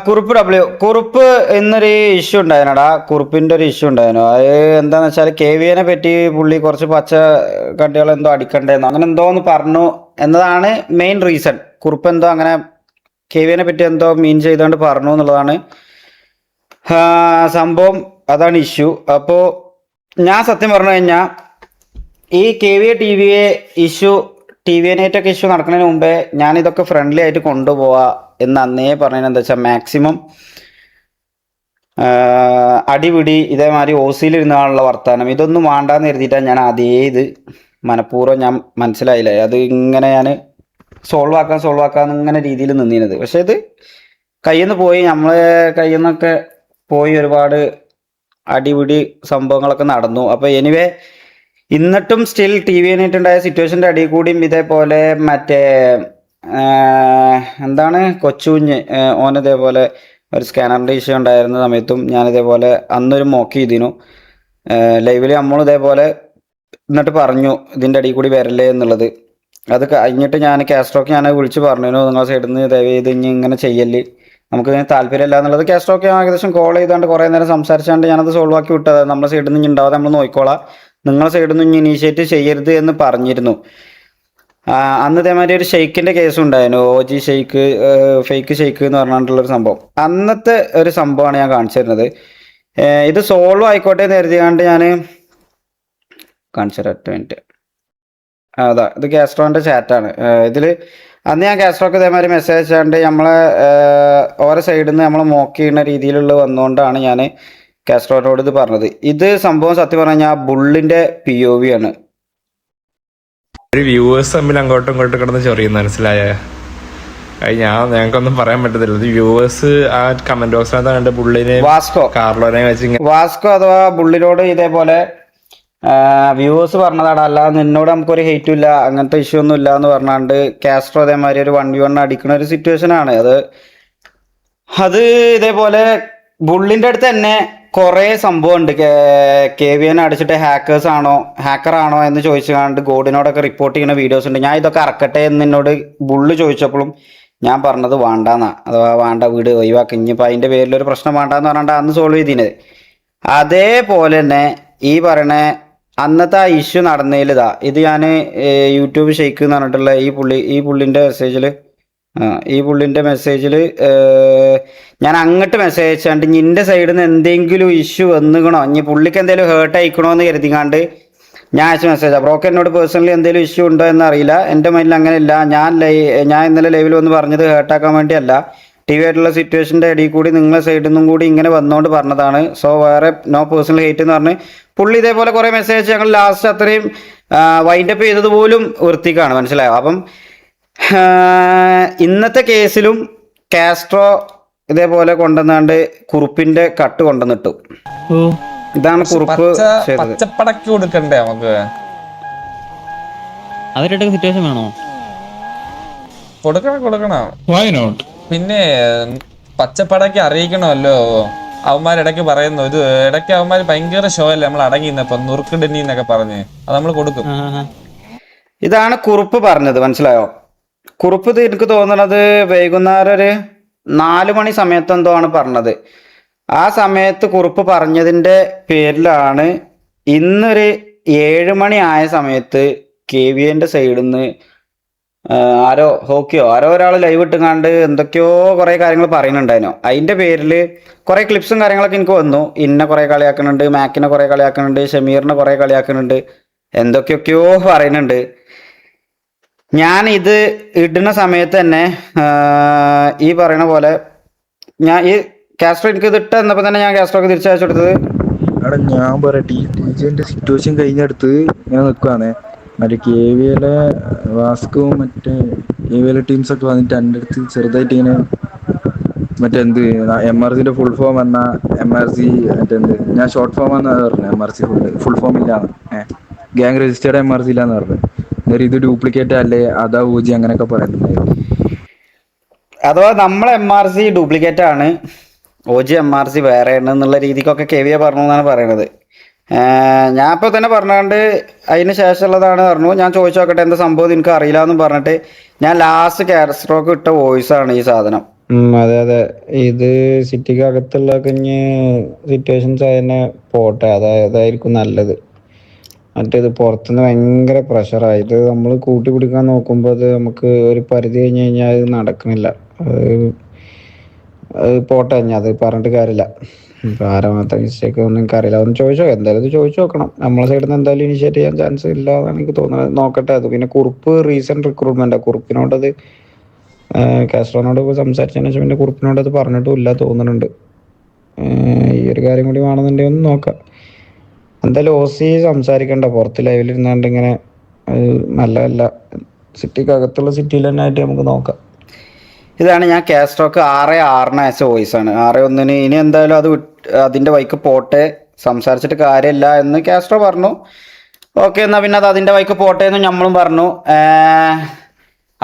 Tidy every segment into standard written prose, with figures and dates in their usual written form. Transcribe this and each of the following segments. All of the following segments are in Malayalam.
കുറുപ്പ് ഡബ്ല്യു കുറുപ്പ് എന്നൊരു ഇഷ്യൂ ഉണ്ടായിരുന്നടാ. കുറുപ്പിന്റെ ഒരു ഇഷ്യൂ ഉണ്ടായിരുന്നു. അത് എന്താന്ന് വെച്ചാൽ കെ വി എനെ പറ്റി പുള്ളി കുറച്ച് പച്ച കണ്ടികൾ എന്തോ അടിക്കണ്ടേന്നോ അങ്ങനെ എന്തോന്ന് പറഞ്ഞു എന്നതാണ് മെയിൻ റീസൺ. കുറുപ്പ് എന്തോ അങ്ങനെ കെ വി എനെ പറ്റി എന്തോ മീൻ ചെയ്തുകൊണ്ട് പറഞ്ഞു എന്നുള്ളതാണ് സംഭവം. അതാണ് ഇഷ്യൂ. അപ്പോൾ ഞാൻ സത്യം പറഞ്ഞു കഴിഞ്ഞാൽ ഈ K V A T V A issue T V എനായിട്ടൊക്കെ ഇഷ്യൂ നടക്കുന്നതിന് മുമ്പേ ഞാൻ ഇതൊക്കെ ഫ്രണ്ട്ലി ആയിട്ട് കൊണ്ടുപോവാ എന്ന് അന്നേ പറഞ്ഞത്. എന്താ വെച്ചാൽ മാക്സിമം അടിപിടി ഇതേമാതിരി ഓസിയിലിരുന്നാണുള്ള വർത്താനം ഇതൊന്നും വേണ്ടാന്ന് കരുതിയിട്ടാണ് ഞാൻ അതേ ഇത് മനഃപൂർവ്വം ഞാൻ മനസ്സിലായില്ലേ അത് ഇങ്ങനെ ഞാൻ സോൾവ് ആക്കാൻ ഇങ്ങനെ രീതിയിൽ നിന്നിരുന്നത്. പക്ഷെ ഇത് കയ്യിൽ നിന്ന് പോയി നമ്മളെ കയ്യിൽ നിന്നൊക്കെ പോയി ഒരുപാട് അടിപിടി സംഭവങ്ങളൊക്കെ നടന്നു. അപ്പോൾ എനിവേ എന്നിട്ടും സ്റ്റിൽ ടി വി ആയിട്ടുണ്ടായ സിറ്റുവേഷൻ്റെ അടിയിൽ കൂടിയും ഇതേപോലെ മറ്റേ എന്താണ് കൊച്ചുകുഞ്ഞ് ഓനിതേപോലെ ഒരു സ്കാനറിൻ്റെ ഇഷ്യൂ ഉണ്ടായിരുന്ന സമയത്തും ഞാനിതേപോലെ അന്നൊരു മോക്ക് ചെയ്തിരുന്നു ലൈവിൽ. നമ്മളും ഇതേപോലെ എന്നിട്ട് പറഞ്ഞു ഇതിൻ്റെ അടിയിൽ കൂടി വരല്ലേ എന്നുള്ളത്. അത് കഴിഞ്ഞിട്ട് ഞാൻ കാസ്ട്രോക്ക് ഞാൻ വിളിച്ച് പറഞ്ഞു നിങ്ങളുടെ സൈഡിൽ നിന്ന് ദയവ് ചെയ്ത് ഇനി ഇങ്ങനെ ചെയ്യല്ലേ, നമുക്ക് ഇതിന് താല്പര്യമില്ല എന്നുള്ളത്. കാസ്ട്രോക്ക് ഏകദേശം കോൾ ചെയ്താണ്ട് കുറേ നേരം സംസാരിച്ചാണ്ട് ഞാനത് സോൾവ് ആക്കി വിട്ടത്. നമ്മുടെ സൈഡിൽ നിന്ന് ഉണ്ടാവാതെ നമ്മൾ നോക്കിക്കോളാം, നിങ്ങളുടെ സൈഡിൽ നിന്ന് ഇനി ഇനീഷ്യേറ്റ് ചെയ്യരുത് എന്ന് പറഞ്ഞിരുന്നു. അന്ന് ഇതേമാതിരി ഒരു ഷെയ്ക്കിൻ്റെ കേസ് ഉണ്ടായിരുന്നു. OG ഷെയ്ക്ക് ഫേക്ക് ഷെയ്ക്ക് എന്ന് പറഞ്ഞിട്ടുള്ളൊരു സംഭവം. അന്നത്തെ ഒരു സംഭവമാണ് ഞാൻ കാണിച്ചു തരുന്നത്. ഇത് സോൾവ് ആയിക്കോട്ടെ എന്ന് കരുതിയാണ്ട് ഞാൻ കാണിച്ചു തരാം. 8 മിനിറ്റ്. അതാ ഇത് കാസ്ട്രോൻ്റെ ചാറ്റാണ്. ഇതിൽ അന്ന് ഞാൻ കാസ്ട്രോക്ക് ഇതേമാതിരി മെസ്സേജ് അയച്ചാണ്ട് നമ്മളെ ഓരോ സൈഡിൽ നിന്ന് നമ്മൾ മോക്ക് ചെയ്യുന്ന രീതിയിലുള്ള വന്നുകൊണ്ടാണ് ഞാൻ കാസ്ട്രോനോട് ഇത് പറഞ്ഞത്. ഇത് സംഭവം സത്യം പറഞ്ഞു കഴിഞ്ഞാൽ ബുള്ളിൻ്റെ POV ആണ്. ഒരു വ്യൂവേഴ്സ് തമ്മിൽ അങ്ങോട്ടും ഇങ്ങോട്ടും കിടന്ന് ചൊറിയുന്നു, മനസ്സിലായ? ഞങ്ങൾക്കൊന്നും പറയാൻ പറ്റത്തില്ല. വ്യൂവേഴ്സ് ആ കമന്റ് ബോക്സിനകത്ത് ബുള്ളിനെ കാർലോനെ വെച്ച് വാസ്കോ അഥവാ ബുള്ളിനോട് ഇതേപോലെ വ്യൂവേഴ്സ് പറഞ്ഞതാണ്, അല്ലാതെ നിന്നോട് നമുക്കൊരു ഹെയ്റ്റും ഇല്ല, അങ്ങനത്തെ ഇഷ്യൂ ഒന്നും ഇല്ല എന്ന് പറഞ്ഞാണ്ട് കാസ്ട്രോ അതേമാതിരി ഒരു 1v1 അടിക്കുന്ന ഒരു സിറ്റുവേഷൻ ആണ് അത് ഇതേപോലെ ബുള്ളിൻ്റെ അടുത്ത് തന്നെ കുറേ സംഭവം ഉണ്ട്. KVN അടിച്ചിട്ട് ഹാക്കറാണോ എന്ന് ചോദിച്ചുകൊണ്ട് ഗോഡിനോടൊക്കെ റിപ്പോർട്ട് ചെയ്യുന്ന വീഡിയോസ് ഉണ്ട്. ഞാൻ ഇതൊക്കെ അറക്കട്ടെ എന്ന് എന്നോട് ബുള്ള് ചോദിച്ചപ്പോഴും ഞാൻ പറഞ്ഞത് വേണ്ടാന്നാ, അഥവാ വേണ്ട, വീട് ഒഴിവാക്കി, ഇനിയിപ്പോൾ അതിൻ്റെ പേരിലൊരു പ്രശ്നം വേണ്ടാന്ന് പറഞ്ഞാണ്ട് അന്ന് സോൾവ് ചെയ്തിരുന്നത്. അതേപോലെ തന്നെ ഈ പറയണ അന്നത്തെ ആ ഇഷ്യൂ നടന്നതിൽ ഇത് ഞാൻ യൂട്യൂബ് ഷെയ്ക്ക് എന്ന് പറഞ്ഞിട്ടുള്ള ഈ പുള്ളിൻ്റെ മെസ്സേജിൽ ഞാൻ അങ്ങോട്ട് മെസ്സേജ് അയച്ചാണ്ട് നിൻ്റെ സൈഡിൽ നിന്ന് എന്തെങ്കിലും ഇഷ്യൂ വന്നുകണോ, ഇനി പുള്ളിക്ക് എന്തെങ്കിലും ഹേർട്ട് ആയിക്കണോ എന്ന് കരുതിക്കാണ്ട് ഞാൻ അയച്ച മെസ്സേജാണ്. ബ്രോക്ക് എന്നോട് പേഴ്സണലി എന്തെങ്കിലും ഇഷ്യൂ ഉണ്ടോ എന്നറിയില്ല, എൻ്റെ മൈൻഡിൽ അങ്ങനെയില്ല. ഞാൻ ഇന്നലെ ലൈവിൽ വന്ന് പറഞ്ഞത് ഹേർട്ടാക്കാൻ വേണ്ടിയല്ല, TV ആയിട്ടുള്ള സിറ്റുവേഷൻ്റെ ഇടയിൽ കൂടി നിങ്ങളെ സൈഡിൽ നിന്നും കൂടി ഇങ്ങനെ വന്നുകൊണ്ട് പറഞ്ഞതാണ്. സോ വേറെ നോ പേഴ്സണൽ ഹേറ്റ് എന്ന് പറഞ്ഞ് പുള്ളി ഇതേപോലെ കുറേ മെസ്സേജ് ഞങ്ങൾ ലാസ്റ്റ് അത്രയും വൈൻഡപ്പ് ചെയ്തത് പോലും വൃത്തിക്കാണ്, മനസ്സിലായോ? അപ്പം ഇന്നത്തെ കേസിലും കാസ്ട്രോ ഇതേപോലെ കൊണ്ടുവന്നാണ്ട് കുറുപ്പിന്റെ കട്ട് കൊണ്ടുവന്നിട്ടു. ഇതാണ് കുറുപ്പ് പച്ചപ്പടക്ക് കൊടുക്കണ്ടേ നമുക്ക്? അവരുടെ സിറ്റുവേഷൻ വേണോ? കൊടുക്കണം. പിന്നെ പച്ചപ്പടക്ക് അറിയിക്കണമല്ലോ. അവന്മാരിടയ്ക്ക് പറയുന്നു, ഇത് ഇടയ്ക്ക് അവന്മാര് ഭയങ്കര ഷോ അല്ലേ നമ്മൾ അടങ്ങിന്നപ്പം നുറുക്കിടനി എന്നൊക്കെ പറഞ്ഞ് അത് നമ്മൾ കൊടുക്കും. ഇതാണ് കുറുപ്പ് പറഞ്ഞത്, മനസ്സിലായോ? കുറുപ്പ് ഇത് എനിക്ക് തോന്നുന്നത് വൈകുന്നേരം ഒരു 4 മണി സമയത്ത് എന്തോ ആണ് പറഞ്ഞത്. ആ സമയത്ത് കുറുപ്പ് പറഞ്ഞതിൻ്റെ പേരിലാണ് ഇന്നൊരു 7 മണി ആയ സമയത്ത് KVNൻ്റെ സൈഡിൽ നിന്ന് ആരോ ഒരാൾ ലൈവ് ഇട്ടുങ്ങാണ്ട് എന്തൊക്കെയോ കുറേ കാര്യങ്ങൾ പറയുന്നുണ്ടായിരുന്നു. അതിൻ്റെ പേരിൽ കുറേ ക്ലിപ്സും കാര്യങ്ങളൊക്കെ എനിക്ക് വന്നു. ഇന്നെ കുറേ കളിയാക്കുന്നുണ്ട്, മാക്കിനെ കുറേ കളിയാക്കുന്നുണ്ട്, ഷമീറിനെ കുറേ കളിയാക്കുന്നുണ്ട്, എന്തൊക്കെയൊക്കെയോ പറയുന്നുണ്ട്. ഞാൻ ഇത് ഇടുന്ന സമയത്ത് തന്നെ ഈ പറയുന്ന പോലെ ഞാൻ ഈ കാസ്ട്രോ എനിക്ക് ഇത് എന്നപ്പോൾ തന്നെ ഞാൻ കാസ്ട്രോക്ക് തിരിച്ചയച്ചു കൊടുത്തത്. അവിടെ ഞാൻ പറയട്ടെ, ഈ ടീച്ചറിന്റെ സിറ്റുവേഷൻ കഴിഞ്ഞെടുത്ത് ഇങ്ങനെ നിൽക്കുവാണേ. മറ്റേ KVL വാസ്കവും മറ്റേ KVL ടീംസൊക്കെ വന്നിട്ട് എൻ്റെ അടുത്ത് ചെറുതായിട്ട് ഇങ്ങനെ മറ്റെന്ത് MRCന്റെ ഫുൾ ഫോം എന്നാ MRC മറ്റെന്ത് ഞാൻ ഷോർട്ട് ഫോം എന്നാണ് പറഞ്ഞത്. MRC ഫുൾ ഫോം ഇല്ലാന്ന്, ഗ്യാങ് രജിസ്റ്റേർഡ് MRC ഇല്ലാന്ന് പറഞ്ഞത്. അന്നേരം ഇത് ഡ്യൂപ്ലിക്കേറ്റ് അല്ലേ, അതാ OG അങ്ങനെയൊക്കെ പറയുന്നുണ്ടായിരുന്നു. അഥവാ നമ്മളെ MRC ഡ്യൂപ്ലിക്കേറ്റ് ആണ്, OG MRC വേറെ ആണ് എന്നുള്ള രീതിക്കൊക്കെ KVA പറഞ്ഞു എന്നാണ് പറയണത്. ഞാൻ ഇപ്പോൾ തന്നെ പറഞ്ഞാണ്ട് അതിന് ശേഷമുള്ളതാണ് പറഞ്ഞു. ഞാൻ ചോദിച്ചു നോക്കട്ടെ എന്താ സംഭവം എനിക്ക് അറിയില്ല എന്ന് പറഞ്ഞിട്ട് ഞാൻ ലാസ്റ്റ് കാസ്ട്രോക്ക് ഇട്ട വോയിസാണ് ഈ സാധനം. അതെ അതെ. ഇത് സിറ്റിക്ക് അകത്തുള്ള കുഞ്ഞ് സിറ്റുവേഷൻസ് തന്നെ പോട്ടെ, അതായിരിക്കും നല്ലത്. മറ്റേത് പുറത്തുനിന്ന് ഭയങ്കര പ്രഷറാണ്. ഇത് നമ്മൾ കൂട്ടി പിടിക്കാൻ നോക്കുമ്പോൾ അത് നമുക്ക് ഒരു പരിധി കഴിഞ്ഞ് കഴിഞ്ഞാൽ അത് നടക്കണില്ല. അത് പോട്ടെ, ഞാൻ അത് പറഞ്ഞിട്ട് കാര്യമില്ല. ഇപ്പോൾ ആരാ മാത്രം മിസ്റ്റേക്ക് ഒന്നും എനിക്കറിയില്ല. അതൊന്ന് ചോദിച്ചോ, എന്തായാലും ഇത് ചോദിച്ചു നോക്കണം. നമ്മളെ സൈഡിൽ നിന്ന് എന്തായാലും ഇനിഷ്യേറ്റ് ചെയ്യാൻ ചാൻസ് ഇല്ല എന്നാണ് എനിക്ക് തോന്നുന്നത്. നോക്കട്ടെ. അത് പിന്നെ കുറുപ്പ് റീസെൻറ്റ് റിക്രൂട്ട്മെൻറ്റാണ്. കുറുപ്പിനോടത് കാസ്ട്രോനോട് സംസാരിച്ചതിന് ശേഷം പിന്നെ കുറുപ്പിനോടത് പറഞ്ഞിട്ടും ഇല്ല തോന്നുന്നുണ്ട്. ഈ ഒരു കാര്യം കൂടി വേണമെന്നുണ്ടെങ്കിൽ ഒന്ന് നോക്കാം. എന്തായാലും OC സംസാരിക്കണ്ട, പുറത്ത് ലൈവിലിരുന്നാണ്ട് ഇങ്ങനെ നല്ലതല്ല. സിറ്റിക്കകത്തുള്ള സിറ്റിയിൽ തന്നെ ആയിട്ട് നമുക്ക് നോക്കാം. ഇതാണ് ഞാൻ കാസ്ട്രോക്ക് 6-6 അയച്ച വോയിസാണ്. 6-1 ഇനി എന്തായാലും അത് അതിൻ്റെ വൈക്ക് പോട്ടെ, സംസാരിച്ചിട്ട് കാര്യമില്ല എന്ന് കാസ്ട്രോ പറഞ്ഞു. ഓക്കെ, എന്നാൽ പിന്നെ അത് അതിൻ്റെ വൈക്ക് പോട്ടെ എന്ന് നമ്മളും പറഞ്ഞു.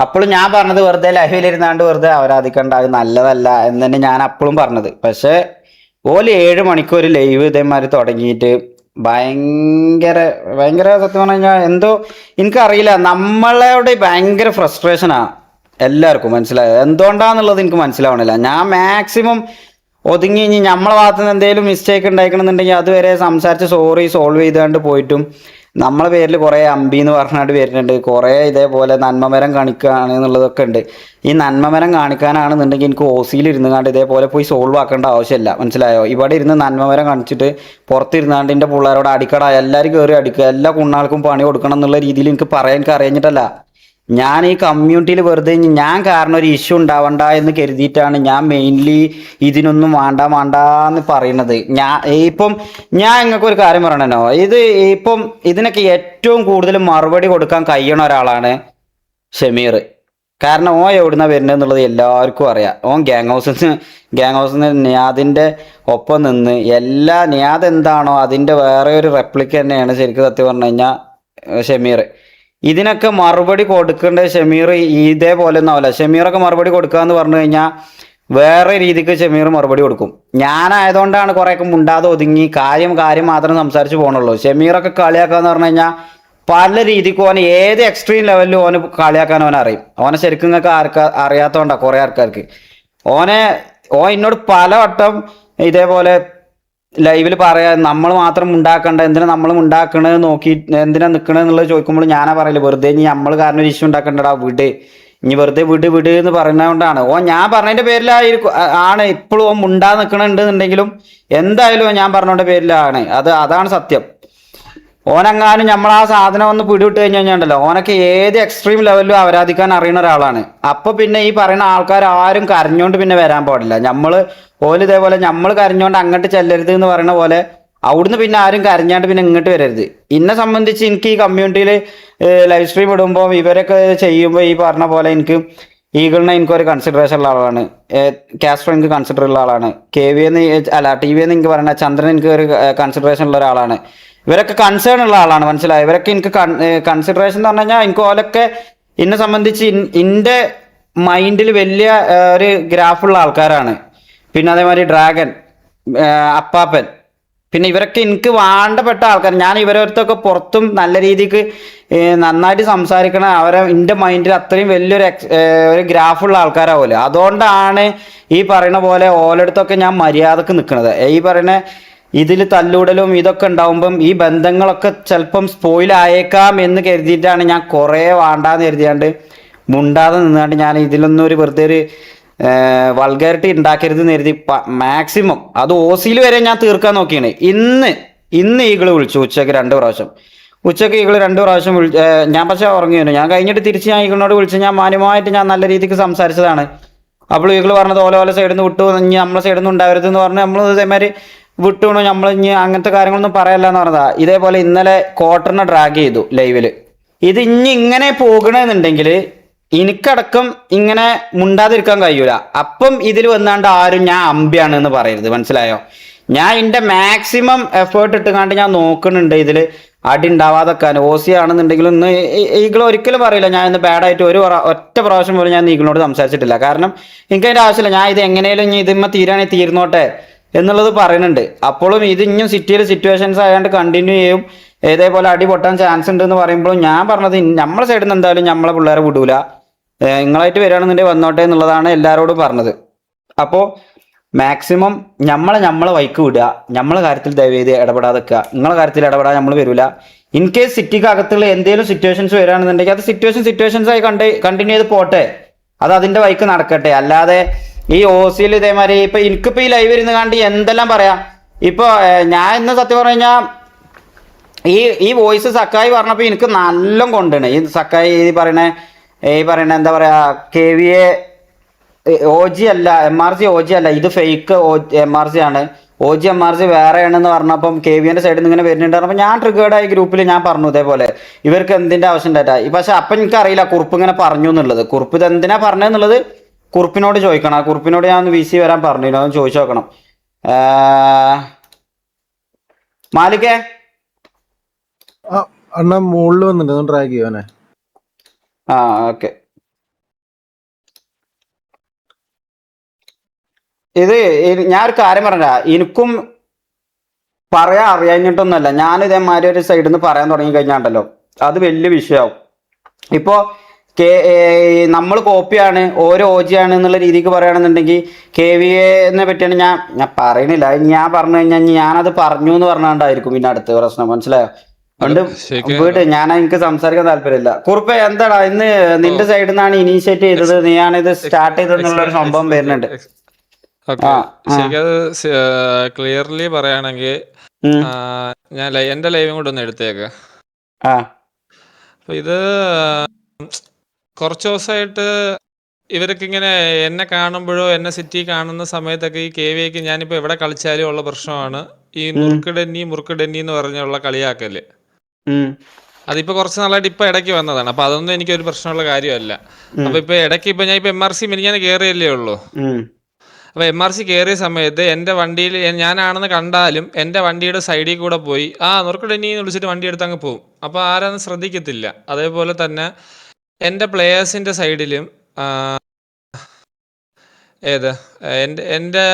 അപ്പോഴും ഞാൻ പറഞ്ഞത് വെറുതെ ലൈവിലിരുന്നാണ്ട് വെറുതെ അവരാധിക്കണ്ട, അത് നല്ലതല്ല എന്ന് തന്നെ ഞാൻ അപ്പോഴും പറഞ്ഞത്. പക്ഷേ ഓല് 7 മണിക്കൂർ ലൈവ് ഇതേമാതിരി തുടങ്ങിയിട്ട് ഭയങ്കര ഭയങ്കര സത്യം പറഞ്ഞു കഴിഞ്ഞാൽ എന്തോ എനിക്കറിയില്ല, നമ്മളോട് ഭയങ്കര ഫ്രസ്ട്രേഷനാണ് എല്ലാവർക്കും. മനസ്സിലായത് എന്തുകൊണ്ടാന്നുള്ളത് എനിക്ക് മനസ്സിലാവണില്ല. ഞാൻ മാക്സിമം ഒതുങ്ങി കഴിഞ്ഞ് നമ്മളെ ഭാഗത്ത് നിന്ന് എന്തെങ്കിലും മിസ്റ്റേക്ക് ഉണ്ടായിക്കണമെന്നുണ്ടെങ്കിൽ അതുവരെ സംസാരിച്ച് സോറി സോൾവ് ചെയ്തുകൊണ്ട് പോയിട്ടും നമ്മളെ പേരിൽ കുറേ അമ്പി എന്ന് പറഞ്ഞിട്ട് വരുന്നുണ്ട്. കുറേ ഇതേപോലെ നന്മമരം കാണിക്കുകയാണ് എന്നുള്ളതൊക്കെ ഉണ്ട്. ഈ നന്മമരം കാണിക്കാനാണെന്നുണ്ടെങ്കിൽ എനിക്ക് OC-യിൽ ഇരുന്നുകൊണ്ട് ഇതേപോലെ പോയി സോൾവ് ആക്കേണ്ട ആവശ്യമില്ല. മനസ്സിലായോ? ഇവിടെ ഇരുന്ന് നന്മമരം കാണിച്ചിട്ട് പുറത്തിരുന്നാണ്ട് എൻ്റെ പിള്ളേരോട് അടിക്കട, എല്ലാവരും കയറി അടിക്കുക, എല്ലാ കുണ്ണാൾക്കും പണി കൊടുക്കണം എന്നുള്ള രീതിയിൽ എനിക്ക് പറയാൻ എനിക്ക് അറിഞ്ഞിട്ടല്ല. ഞാൻ ഈ കമ്മ്യൂണിറ്റിയിൽ വെറുതെ ഞാൻ കാരണം ഒരു ഇഷ്യൂ ഉണ്ടാവണ്ട എന്ന് കരുതിയിട്ടാണ് ഞാൻ മെയിൻലി ഇതിനൊന്നും വേണ്ടെന്ന് പറയുന്നത്. ഇപ്പം ഞാൻ നിങ്ങൾക്ക് ഒരു കാര്യം പറയണോ, ഇപ്പം ഇതിനൊക്കെ ഏറ്റവും കൂടുതൽ മറുപടി കൊടുക്കാൻ കഴിയണ ഒരാളാണ് ഷമീർ. കാരണം ഓൻ എവിടുന്ന വരുന്നത് എന്നുള്ളത് എല്ലാവർക്കും അറിയാം. ഓൻ ഗ്യാങ് ഹൗസിൽ നിന്ന് നിയാദിൻ്റെ ഒപ്പം നിന്ന് നിയാദ് എന്താണോ അതിൻ്റെ വേറെ ഒരു റെപ്ലിക്ക തന്നെയാണ് ശരിക്കും സത്യം പറഞ്ഞു കഴിഞ്ഞാൽ ഷമീർ. ഇതിനൊക്കെ മറുപടി കൊടുക്കേണ്ടത് ഷമീർ ഇതേപോലെ ഒന്നും ആവില്ല. ഷമീറൊക്കെ മറുപടി കൊടുക്കുക എന്ന് പറഞ്ഞു കഴിഞ്ഞാൽ വേറെ രീതിക്ക് ഷമീർ മറുപടി കൊടുക്കും. ഞാനായതുകൊണ്ടാണ് കുറേയൊക്കെ മുണ്ടാതെ ഒതുങ്ങി കാര്യം മാത്രം സംസാരിച്ച് പോകണുള്ളൂ. ഷമീറൊക്കെ കളിയാക്കുക എന്ന് പറഞ്ഞു കഴിഞ്ഞാൽ പല രീതിക്കും ഓന് ഏത് എക്സ്ട്രീം ലെവലിലും ഓന് കളിയാക്കാൻ അറിയും. ഓനെ ശരിക്കും നിങ്ങൾക്ക് അറിയാത്തതുകൊണ്ടാണ് കുറേ ആൾക്കാർക്ക്. ഓൻ എന്നോട് പലവട്ടം ഇതേപോലെ ലൈവിൽ പറയാ നമ്മൾ മാത്രം ഉണ്ടാക്കണ്ട, എന്തിനാ നമ്മൾ ഉണ്ടാക്കണത് നോക്കി എന്തിനാ നിൽക്കണെന്നുള്ളത് ചോദിക്കുമ്പോൾ ഞാനാ പറയില്ല, വെറുതെ ഇനി നമ്മൾ കാരണം ഒരു ഇഷ്യൂ ഉണ്ടാക്കണ്ടടാ, ഇനി വെറുതെ വിട് എന്ന് പറയുന്നതുകൊണ്ടാണ്. ഞാൻ പറഞ്ഞതിന്റെ പേരിലായിരിക്കും ആണ് ഇപ്പോഴും മുണ്ടാ നിൽക്കണുണ്ടെന്നുണ്ടെങ്കിലും എന്തായാലും ഞാൻ പറഞ്ഞതിന്റെ പേരിലാണ്. അതാണ് സത്യം. ഓനെങ്ങാനും നമ്മൾ ആ സാധനം ഒന്ന് പിടിവിട്ട് കഴിഞ്ഞ് കഴിഞ്ഞാണ്ടല്ലോ ഓനൊക്കെ ഏത് എക്സ്ട്രീം ലെവലിലും ആരാധിക്കാൻ അറിയുന്ന ഒരാളാണ്. അപ്പൊ പിന്നെ ഈ പറയുന്ന ആൾക്കാർ ആരും കരഞ്ഞോണ്ട് പിന്നെ വരാൻ പാടില്ല. ഓല് ഇതേപോലെ നമ്മൾ കരഞ്ഞോണ്ട് അങ്ങോട്ട് ചെല്ലരുത് എന്ന് പറയുന്ന പോലെ അവിടുന്ന് പിന്നെ ആരും കരഞ്ഞാണ്ട് പിന്നെ ഇങ്ങോട്ട് വരരുത്. എന്നെ സംബന്ധിച്ച് എനിക്ക് ഈ കമ്മ്യൂണിറ്റിയിൽ ലൈവ് സ്ട്രീം ഇടുമ്പോൾ ഇവരൊക്കെ ചെയ്യുമ്പോൾ ഈ പറഞ്ഞ പോലെ ഈഗിളിനെ എനിക്കൊരു കൺസിഡറേഷൻ ഉള്ള ആളാണ്. കാസ്ട്രോ എനിക്ക് കൺസിഡർ ഉള്ള ആളാണ്. TV എന്ന് എനിക്ക് പറയുന്ന ചന്ദ്രൻ എനിക്ക് ഒരു കൺസിഡറേഷൻ ഉള്ള ഒരാളാണ്. ഇവരൊക്കെ കൺസേൺ ഉള്ള ആളാണ്. മനസ്സിലായി? ഇവരൊക്കെ എനിക്ക് കൺസിഡറേഷൻ എന്ന് പറഞ്ഞു കഴിഞ്ഞാൽ എനിക്ക് ഓലൊക്കെ എന്നെ സംബന്ധിച്ച് എൻ്റെ മൈൻഡിൽ വലിയ ഒരു ഗ്രാഫുള്ള ആൾക്കാരാണ്. പിന്നെ അതേമാതിരി ഡ്രാഗൻ, അപ്പാപ്പൻ, പിന്നെ ഇവരൊക്കെ എനിക്ക് വേണ്ടപ്പെട്ട ആൾക്കാർ. ഞാൻ ഇവരൊരുത്തൊക്കെ പുറത്തും നല്ല രീതിക്ക് നന്നായിട്ട് സംസാരിക്കണ എൻ്റെ മൈൻഡിൽ അത്രയും വലിയൊരു ഗ്രാഫുള്ള ആൾക്കാരാവുമല്ലോ. അതുകൊണ്ടാണ് ഈ പറയുന്ന പോലെ ഓലടുത്തൊക്കെ ഞാൻ മര്യാദക്ക് നിൽക്കുന്നത്. ഈ പറയുന്ന ഇതിൽ തല്ലൂടലും ഇതൊക്കെ ഉണ്ടാവുമ്പം ഈ ബന്ധങ്ങളൊക്കെ ചിലപ്പം സ്പോയിലായേക്കാം എന്ന് കരുതിയിട്ടാണ് ഞാൻ കുറേ വേണ്ടാന്ന് കരുതിയാണ്ട് മുണ്ടാതെ നിന്നാണ്ട് ഞാൻ ഇതിലൊന്നും ഒരു വെറുതെ ഒരു വൾഗാരിറ്റി ഉണ്ടാക്കരുത് എന്ന് കരുതി മാക്സിമം അത് OC-യിൽ വരെ ഞാൻ തീർക്കാൻ നോക്കിയാണ്. ഇന്ന് ഈഗിള് വിളിച്ചു ഉച്ചയ്ക്ക് 2 പ്രാവശ്യം. ഉച്ചയ്ക്ക് ഈഗിള് 2 പ്രാവശ്യം ഞാൻ പക്ഷേ ഉറങ്ങിയിരുന്നു. ഞാൻ കഴിഞ്ഞിട്ട് തിരിച്ച് ഞാൻ ഈഗിളിനോട് വിളിച്ച് ഞാൻ മാന്യമായിട്ട് ഞാൻ നല്ല രീതിക്ക് സംസാരിച്ചതാണ്. അപ്പോൾ ഈഗിള് പറഞ്ഞത് ഓല സൈഡിൽ നിന്ന് വിട്ടു, ഇനി നമ്മളെ സൈഡിൽ നിന്ന് ഉണ്ടാവരുത് എന്ന് പറഞ്ഞ് നമ്മൾ ഇതേമാതിരി വിട്ടുകൊണ്ടു, നമ്മൾ ഇനി അങ്ങനത്തെ കാര്യങ്ങളൊന്നും പറയല്ല എന്ന് പറഞ്ഞതാ. ഇതേപോലെ ഇന്നലെ ക്വാർട്ടറിനെ ഡ്രാഗ് ചെയ്തു ലൈവില്. ഇത് ഇങ്ങനെ പോകണമെന്നുണ്ടെങ്കിൽ എനിക്കടക്കം ഇങ്ങനെ മുണ്ടാതിരിക്കാൻ കഴിയൂല. അപ്പം ഇതിൽ വന്നാണ്ട് ആരും ഞാൻ അമ്പിയാണ് എന്ന് പറയരുത്. മനസ്സിലായോ? ഞാൻ എൻ്റെ മാക്സിമം എഫേർട്ട് ഇട്ടുകൊണ്ട് ഞാൻ നോക്കുന്നുണ്ട് ഇതിൽ അടി ഉണ്ടാവാതെക്കാൻ. OC ആണെന്നുണ്ടെങ്കിലും ഇന്ന് ഈഗിൾ ഒരിക്കലും പറയില്ല ഞാൻ ഇന്ന് ബാഡായിട്ട് ഒറ്റ പ്രാവശ്യം പോലും ഞാൻ ഈഗിളിനോട് സംസാരിച്ചിട്ടില്ല. കാരണം എനിക്കതിൻ്റെ ആവശ്യമില്ല. ഞാൻ ഇത് എങ്ങനെയും ഇനി ഇതിന്മേ തീരാണെങ്കിൽ തീർന്നോട്ടെ എന്നുള്ളത് പറയുന്നുണ്ട്. അപ്പോഴും ഇത് ഇനിയും സിറ്റുവേഷൻസ് ആയതുകൊണ്ട് കണ്ടിന്യൂ ചെയ്യും. ഇതേപോലെ അടി പൊട്ടാൻ ചാൻസ് ഉണ്ട് എന്ന് പറയുമ്പോഴും ഞാൻ പറഞ്ഞത് നമ്മളെ സൈഡിൽ നിന്ന് എന്തായാലും നമ്മളെ പിള്ളേരെ വിടൂല, നിങ്ങളായിട്ട് വരികയാണെന്നുണ്ടെങ്കിൽ വന്നോട്ടെ എന്നുള്ളതാണ് എല്ലാവരോടും പറഞ്ഞത്. അപ്പോൾ മാക്സിമം നമ്മളെ വൈക്ക് വിടുക, നമ്മളെ കാര്യത്തിൽ ദയവേത് ഇടപെടാതെ വെക്കുക. നിങ്ങളെ കാര്യത്തിൽ ഇടപെടാൻ നമ്മൾ വരില്ല. ഇൻ കേസ് സിറ്റിക്ക് അകത്തുള്ള എന്തെങ്കിലും സിറ്റുവേഷൻസ് വരികയാണെന്നുണ്ടെങ്കിൽ അത് സിറ്റുവേഷൻസ് ആയി കണ്ടിന്യൂ ചെയ്ത് പോട്ടെ, അത് അതിന്റെ വൈക്ക് നടക്കട്ടെ. അല്ലാതെ ഈ ഓസിയിൽ ഇതേമാതിരി ഇപ്പൊ എനിക്കിപ്പോ ഈ ലൈവ് ഇരുന്ന് കണ്ട് എന്തെല്ലാം പറയാം. ഇപ്പൊ ഞാൻ ഇന്ന് സത്യം പറഞ്ഞു കഴിഞ്ഞാൽ ഈ വോയിസ് സക്കായി പറഞ്ഞപ്പോൾ എനിക്ക് നല്ല കൊണ്ടാണ് ഈ സക്കായി ഈ പറയണ എന്താ പറയാ KVA OG അല്ല, MRC OG അല്ല, ഇത് ഫേക്ക് MRC ആണ്, OG MRC വേറെയാണെന്ന് പറഞ്ഞപ്പം KVAന്റെ സൈഡിൽ നിന്ന് ഇങ്ങനെ വരുന്നുണ്ട്. അപ്പോൾ ഞാൻ ട്രിഗേർഡായി ഗ്രൂപ്പിൽ ഞാൻ പറഞ്ഞു ഇതേപോലെ ഇവർക്ക് എന്തിന്റെ ആവശ്യം ഉണ്ടായിട്ടാ. പക്ഷെ അപ്പം എനിക്കറിയില്ല കുറുപ്പ് ഇങ്ങനെ പറഞ്ഞു എന്നുള്ളത്. കുറുപ്പ് ഇത് എന്തിനാ പറഞ്ഞതെന്നുള്ളത് കുറുപ്പിനോട് ചോദിക്കണം. ആ കുറുപ്പിനോട് ഞാൻ ഒന്ന് VC വരാൻ പറഞ്ഞു, അതൊന്ന് ചോദിച്ചു നോക്കണം. മാലിക്കേ അണ്ണാ മുകളിൽ വന്നിട്ട് ട്രാക്ക് ചെയ്യാനേ. ആ ഓക്കെ. ഞാൻ ഒരു കാര്യം പറഞ്ഞ എനിക്കും പറയാൻ അറിയാഞ്ഞിട്ടൊന്നുമല്ല. ഞാൻ ഇതേമാതിരി ഒരു സൈഡിൽ നിന്ന് പറയാൻ തുടങ്ങി കഴിഞ്ഞാണ്ടല്ലോ അത് വലിയ വിഷയമാവും. ഇപ്പോ നമ്മൾ കോപ്പിയാണ് ഓരോ OG ആണ് എന്നുള്ള രീതിക്ക് പറയുകയാണെന്നുണ്ടെങ്കിൽ KVAനെ പറ്റിയാണ് ഞാൻ പറയണില്ല. ഞാൻ പറഞ്ഞു കഴിഞ്ഞാൽ ഞാനത് പറഞ്ഞു എന്ന് പറഞ്ഞാണ്ടായിരിക്കും പിന്നെ അടുത്ത പ്രശ്നം. മനസ്സിലായോ? അതുകൊണ്ട് വീട് ഞാൻ എനിക്ക് സംസാരിക്കാൻ താല്പര്യമില്ല. കുറുപ്പേ എന്താടാ ഇന്ന് നിന്റെ സൈഡിൽ നിന്നാണ് ഇനീഷ്യേറ്റ് ചെയ്തത്, നീയാണ് ഇത് സ്റ്റാർട്ട് ചെയ്തെന്നുള്ള ഒരു സംഭവം വരുന്നുണ്ട്. ശരിക്കത് ക്ലിയർലി പറയുകയാണെങ്കിൽ ഞാൻ എന്റെ ലൈവും കൂടെ ഒന്ന് എടുത്തേക്ക്. അപ്പൊ ഇത് കുറച്ച് ദിവസമായിട്ട് ഇവർക്ക് ഇങ്ങനെ എന്നെ കാണുമ്പോഴോ എന്നെ സിറ്റി കാണുന്ന സമയത്തൊക്കെ ഈ KVAക്ക് ഞാനിപ്പോ എവിടെ കളിച്ചാലും ഉള്ള പ്രശ്നമാണ് ഈ മുറുക്ക് ഡെന്നി എന്ന് പറഞ്ഞുള്ള കളിയാക്കല്. അതിപ്പോ കുറച്ച് നാളായിട്ട് ഇപ്പൊ ഇടയ്ക്ക് വന്നതാണ്. അപ്പൊ അതൊന്നും എനിക്കൊരു പ്രശ്നമുള്ള കാര്യമല്ല. അപ്പൊ ഇപ്പൊ ഇടയ്ക്ക് ഇപ്പൊ ഞാൻ ഇപ്പൊ MRC മിനിഞ്ഞാന്ന് കയറിയല്ലേ ഉള്ളൂ. അപ്പൊ MRC കയറിയ സമയത്ത് എന്റെ വണ്ടിയിൽ ഞാനാണെന്ന് കണ്ടാലും എന്റെ വണ്ടിയുടെ സൈഡിൽ കൂടെ പോയി നുറുക്ക് ഡെന്നി എന്ന് വിളിച്ചിട്ട് വണ്ടി എടുത്ത് അങ്ങ് പോകും. അപ്പൊ ആരാന്ന് ശ്രദ്ധിക്കത്തില്ല. അതേപോലെ തന്നെ എൻ്റെ പ്ലേയേഴ്സിൻ്റെ സൈഡിലും എൻ്റെ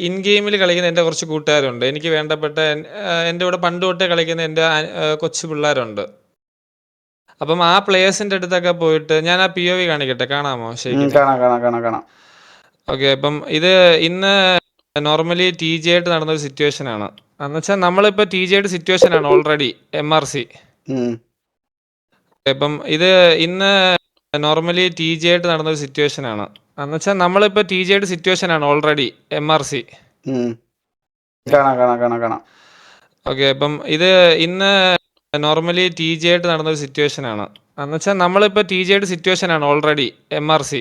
ഇൻ ഗെയിമിൽ കളിക്കുന്ന എൻ്റെ കുറച്ച് കൂട്ടുകാരുണ്ട്. എനിക്ക് വേണ്ടപ്പെട്ട എൻ്റെ കൂടെ പണ്ട് തൊട്ടേ കളിക്കുന്ന എൻ്റെ കൊച്ചു പിള്ളേരുണ്ട്. അപ്പം ആ പ്ലേയേഴ്സിൻ്റെ അടുത്തൊക്കെ പോയിട്ട് ഞാൻ ആ POV കാണിക്കട്ടെ, കാണാമോ? ശരിക്കും ഓക്കെ. അപ്പം ഇത് ഇന്ന് നോർമലി TJ ആയിട്ട് നടന്നൊരു സിറ്റുവേഷൻ ആണ്. എന്നുവെച്ചാൽ നമ്മളിപ്പോൾ TJ ആയിട്ട് സിറ്റുവേഷൻ ആണ് ഓൾറെഡി MRC. ഇപ്പം ഇത് ഇന്ന് നോർമലി TJ ആയിട്ട് നടന്നൊരു സിറ്റുവേഷൻ ആണ്. എന്നുവെച്ചാൽ നമ്മളിപ്പോ TJ ആയിട്ട് സിറ്റുവേഷൻ ആണ് ഓൾറെഡി MRC. ഓക്കെ. അപ്പം ഇത് ഇന്ന് നോർമലി TJ ആയിട്ട് നടന്നൊരു സിറ്റുവേഷൻ ആണ്. എന്നുവെച്ചാൽ നമ്മളിപ്പോ TJ ആയിട്ട് സിറ്റുവേഷൻ ആണ് ഓൾറെഡി MRC.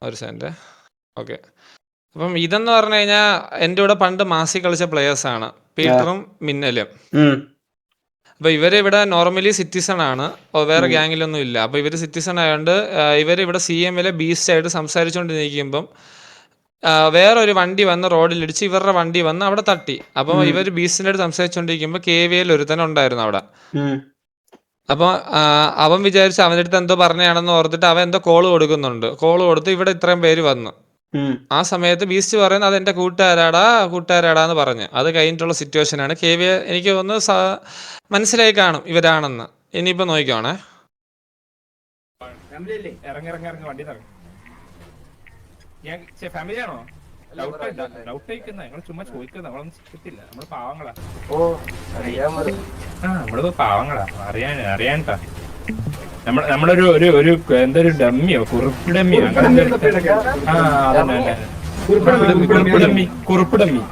ഒരു സെക്കൻഡ്. ഓക്കെ. അപ്പം ഇതെന്ന് പറഞ്ഞു കഴിഞ്ഞാൽ എൻ്റെ കൂടെ പണ്ട് മാസി കളിച്ച പ്ലേയേഴ്സ് ആണ്, പീറ്ററും മിന്നലും. അപ്പൊ ഇവര് ഇവിടെ നോർമലി സിറ്റിസൺ ആണ്, വേറെ ഗ്യാങ്ങിലൊന്നും ഇല്ല. അപ്പൊ ഇവര് സിറ്റിസൺ ആയതുകൊണ്ട് ഇവര് ഇവിടെ CMലെ ബീസ്റ്റ് ആയിട്ട് സംസാരിച്ചുകൊണ്ട് നിൽക്കുമ്പം വേറൊരു വണ്ടി വന്ന് റോഡിലിടിച്ച് ഇവരുടെ വണ്ടി വന്ന് അവിടെ തട്ടി. അപ്പൊ ഇവര് ബീസ്റ്റിന്റെ അടുത്ത് സംസാരിച്ചുകൊണ്ടിരിക്കുമ്പോ KVAയിൽ ഒരുത്തൻ ഉണ്ടായിരുന്നു അവിടെ. അപ്പൊ അവൻ വിചാരിച്ച് അവൻ്റെ അടുത്ത് എന്തോ പറഞ്ഞാണെന്ന് ഓർത്തിട്ട് അവൻ എന്തോ കോള് കൊടുത്ത് ഇവിടെ ഇത്രയും പേര് വന്നു. ആ സമയത്ത് ബീസ്റ്റ് പറയുന്നത് അത് എന്റെ കൂട്ടുകാരാടാന്ന് പറഞ്ഞ് അത് കഴിഞ്ഞിട്ടുള്ള സിറ്റുവേഷൻ ആണ്. KVA എനിക്ക് ഒന്ന് മനസ്സിലായി കാണും ഇവരാണെന്ന്. ഇനിയിപ്പോ നോക്കിക്കോണേ. ഫാമിലിയാണോ? ചുമ്മാ ചോദിക്കുന്നത്, നമ്മള് പാവങ്ങളാ. നമ്മളിപ്പോ പാവങ്ങളാ, അറിയാൻട്ടാ. നമ്മളൊരു എന്തൊരു ഡമ്മിയോ കുറുപ്പ് ഡമ്മിയോ അങ്ങനെ കുറുപ്പ് ഡമ്മി.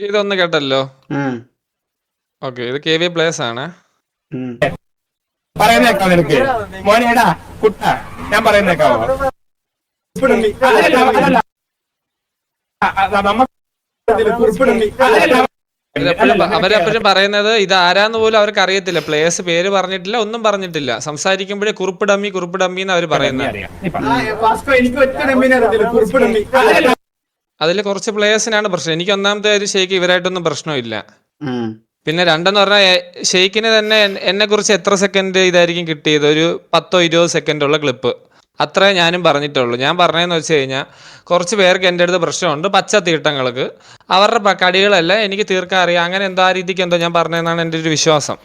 ഇതൊന്ന് കേട്ടല്ലോ. ഓക്കെ. ഇത് KVA പ്ലേസ് ആണ്. പറയുന്നേക്കാ നിനക്ക് മോനേടാ കുട്ട, ഞാൻ പറയുന്നേക്കാവോ? അവരെപ്പോഴും പറയുന്നത് ഇത് ആരാന്ന് പോലും അവർക്ക് അറിയത്തില്ല. പ്ലേയേഴ്സ് പേര് പറഞ്ഞിട്ടില്ല, ഒന്നും പറഞ്ഞിട്ടില്ല. സംസാരിക്കുമ്പോഴേ കുറുപ്പ് ഡമ്മി എന്ന് അവർ പറയുന്നത്. അതിൽ കുറച്ച് പ്ലേയേഴ്സിനാണ് പ്രശ്നം. എനിക്ക് ഒന്നാമത്തെ ഒരു ഷെയ്ക്ക് ഇവരായിട്ടൊന്നും പ്രശ്നമില്ല. പിന്നെ രണ്ടെന്ന് പറഞ്ഞാൽ ഷെയ്ക്കിന് തന്നെ എന്നെ കുറിച്ച് എത്ര സെക്കൻഡ് ഇതായിരിക്കും കിട്ടിയത്, ഒരു 10-20 സെക്കൻഡുള്ള ക്ലിപ്പ്, അത്രേ ഞാനും പറഞ്ഞിട്ടുള്ളൂ. ഞാൻ പറഞ്ഞതെന്ന് വെച്ച് കഴിഞ്ഞാൽ കുറച്ച് പേർക്ക് എൻ്റെ അടുത്ത് പ്രശ്നമുണ്ട്, പച്ച തീട്ടങ്ങൾക്ക്. അവരുടെ കടികളെല്ലാം എനിക്ക് തീർക്കാൻ അറിയാം. അങ്ങനെ എന്തോ ആ രീതിക്ക് എന്തോ ഞാൻ പറഞ്ഞതെന്നാണ് എൻ്റെ ഒരു വിശ്വാസം.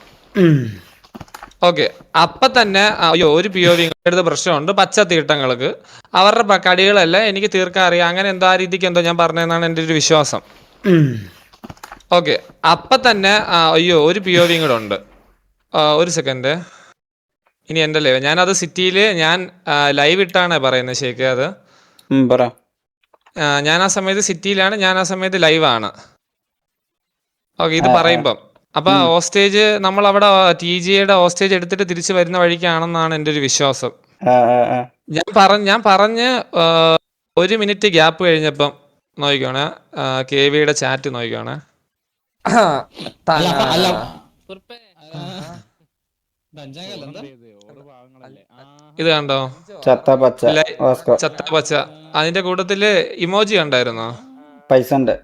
ഓക്കെ. അപ്പൊ തന്നെ അയ്യോ ഒരു പി ഒ വി എടുത്ത പ്രശ്നമുണ്ട് പച്ച തീട്ടങ്ങൾക്ക്, അവരുടെ കടികളെല്ലാം എനിക്ക് തീർക്കാൻ അറിയാം, അങ്ങനെ എന്തോ ആ രീതിക്ക് എന്തോ ഞാൻ പറഞ്ഞതെന്നാണ് എൻ്റെ ഒരു വിശ്വാസം. ഓക്കെ. അപ്പൊ തന്നെ അയ്യോ ഒരു പി ഒ വി കൂടെ ഉണ്ട്. ഒരു സെക്കൻഡ്, ഇനി എൻ്റെ ലൈവ് ഞാനത് സിറ്റിയിൽ ഞാൻ ലൈവ് ഇട്ടാണ് പറയുന്നത് ശേഖ്. അത് പറ. ഞാൻ ആ സമയത്ത് സിറ്റിയിലാണ്, ഞാൻ ആ സമയത്ത് ലൈവാണ്. ഓക്കെ. ഇത് പറയുമ്പം അപ്പൊ ഹോസ്റ്റേജ് നമ്മൾ അവിടെ TGA ഹോസ്റ്റേജ് എടുത്തിട്ട് തിരിച്ചു വരുന്ന വഴിക്കാണെന്നാണ് എൻ്റെ ഒരു വിശ്വാസം. ഞാൻ പറഞ്ഞ് 1 മിനിറ്റ് ഗ്യാപ്പ് കഴിഞ്ഞപ്പം നോക്കിക്കോണേ, KVയുടെ ചാറ്റ് നോക്കിക്കോണേ. ഇത് കണ്ടോ, ചത്ത പച്ച, അതിന്റെ കൂട്ടത്തില് ഇമോജി കണ്ടായിരുന്നോ? പൈസ ഉണ്ട്.